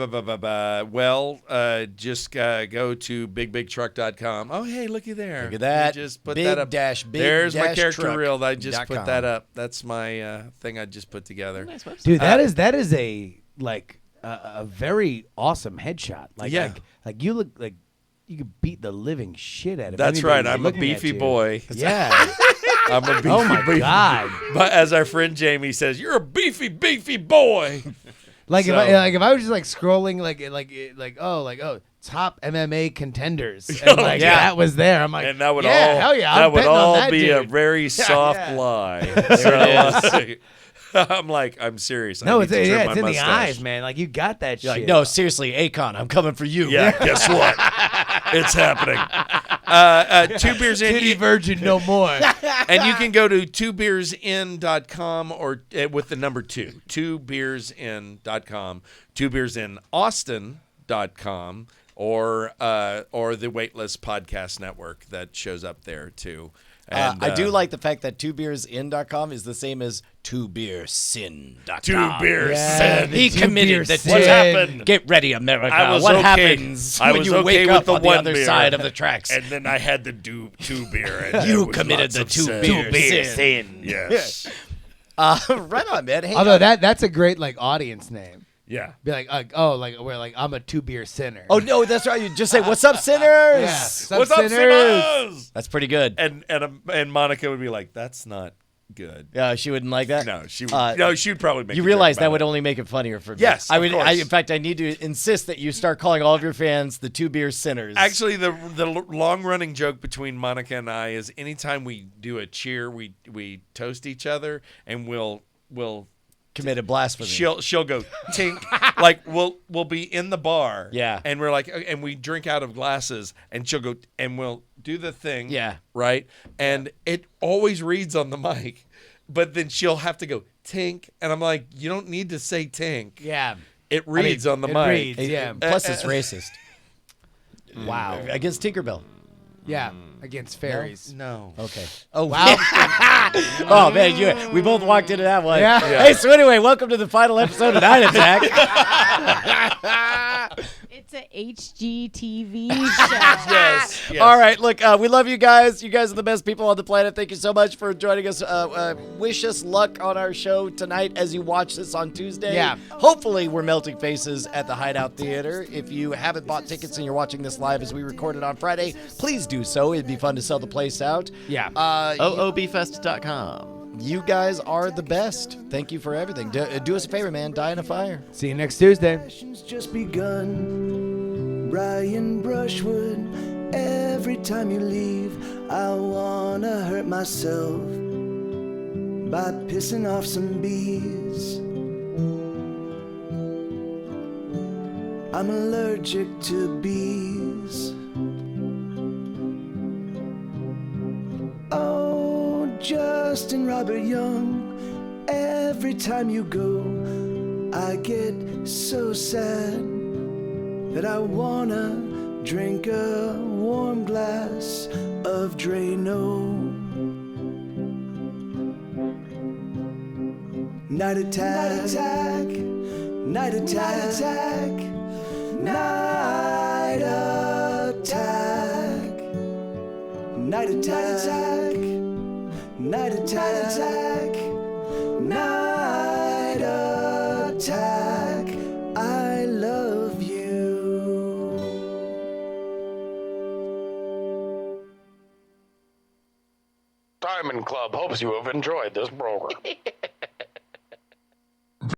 go to bigbigtruck.com. Oh, hey, looky there. Look at that. You just put Big that up. dash big There's my dash character truck reel. I just dot put com. that up. That's my thing I just put together. Nice website. Dude, that is a a very awesome headshot. Like, Yeah. like you look like you could beat the living shit out of That's anybody right. who's I'm a looking at beefy you. boy. Yeah. I'm a beefy Oh my boy. God. But as our friend Jamie says, you're a beefy boy. Like So- if I was just like scrolling like top MMA contenders and like yeah. that was there, I'm like, And that would yeah, all hell yeah, that I'm would betting on all that be a dude. very soft yeah. lie. I'm like, I'm serious. No, I it's need to trim it's my in the mustache. eyes, man. Like you got that You're shit. like, no, seriously, Akon, I'm coming for you. Yeah, guess what? It's happening. 2 beers in. Titty virgin no more. And you can go to 2beersin.com or with the number 2. 2beersin.com, 2beersinaustin.com, or the Waitlist Podcast Network that shows up there too. And, I do like the fact that 2beersin.com is the same as 2beersin.com. 2beersin. Yeah, He the committed the 2 beer What sin. happened? Get ready, America. I was what okay. happens I when was you okay wake with up the on the one other beer. side of the tracks? And then I had the 2 beer. And You there was committed lots the of 2 sin. beer sin. Yes. Right on, man. Hey, Although that's a great like audience name. Yeah. Be like we're like I'm a 2-beer sinner. Oh no, that's right. You just say, "What's up, sinners?" Yeah. What's up, sinners? That's pretty good. And Monica would be like, "That's not good." Yeah, she wouldn't like that. No, she would. No, she'd probably make. You a realize joke that about would it. only make it funnier for me. Yes, I of would. course. In fact, I need to insist that you start calling all of your fans the 2-beer sinners. Actually, the long running joke between Monica and I is anytime we do a cheer, we toast each other, and we'll committed blasphemy. she'll go tink. Like we'll be in the bar, Yeah. and we're like, and we drink out of glasses, and she'll go, and we'll do the thing, Yeah. right, and it always reads on the mic, but then she'll have to go tink, and I'm like, you don't need to say tink. Yeah. It reads on the it mic. reads, yeah. Plus, it's racist. Wow. Against Tinkerbell. Yeah. Against fairies. No. Okay. Oh Wow. Oh man, we both walked into that one. Yeah. Hey, so anyway, welcome to the final episode of Night Attack. It's a HGTV show. Yes. All right, look, we love you guys. You guys are the best people on the planet. Thank you so much for joining us. Wish us luck on our show tonight as you watch this on Tuesday. Yeah. Hopefully, we're melting faces at the Hideout Theater. If you haven't bought tickets and you're watching this live as we record it on Friday, please do so. It'd be fun to sell the place out. Yeah. OOBfest.com. You guys are the best. Thank you for everything. Do us a favor, man. Die in a fire. See you next Tuesday. Session's just begun. Brian Brushwood, every time you leave, I wanna hurt myself by pissing off some bees. I'm allergic to bees. Oh, Justin Robert Young, every time you go, I get so sad that I wanna drink a warm glass of Drano. Night attack, night attack, night attack, night attack, night attack, night attack, night attack. I love you. Diamond Club hopes you have enjoyed this program.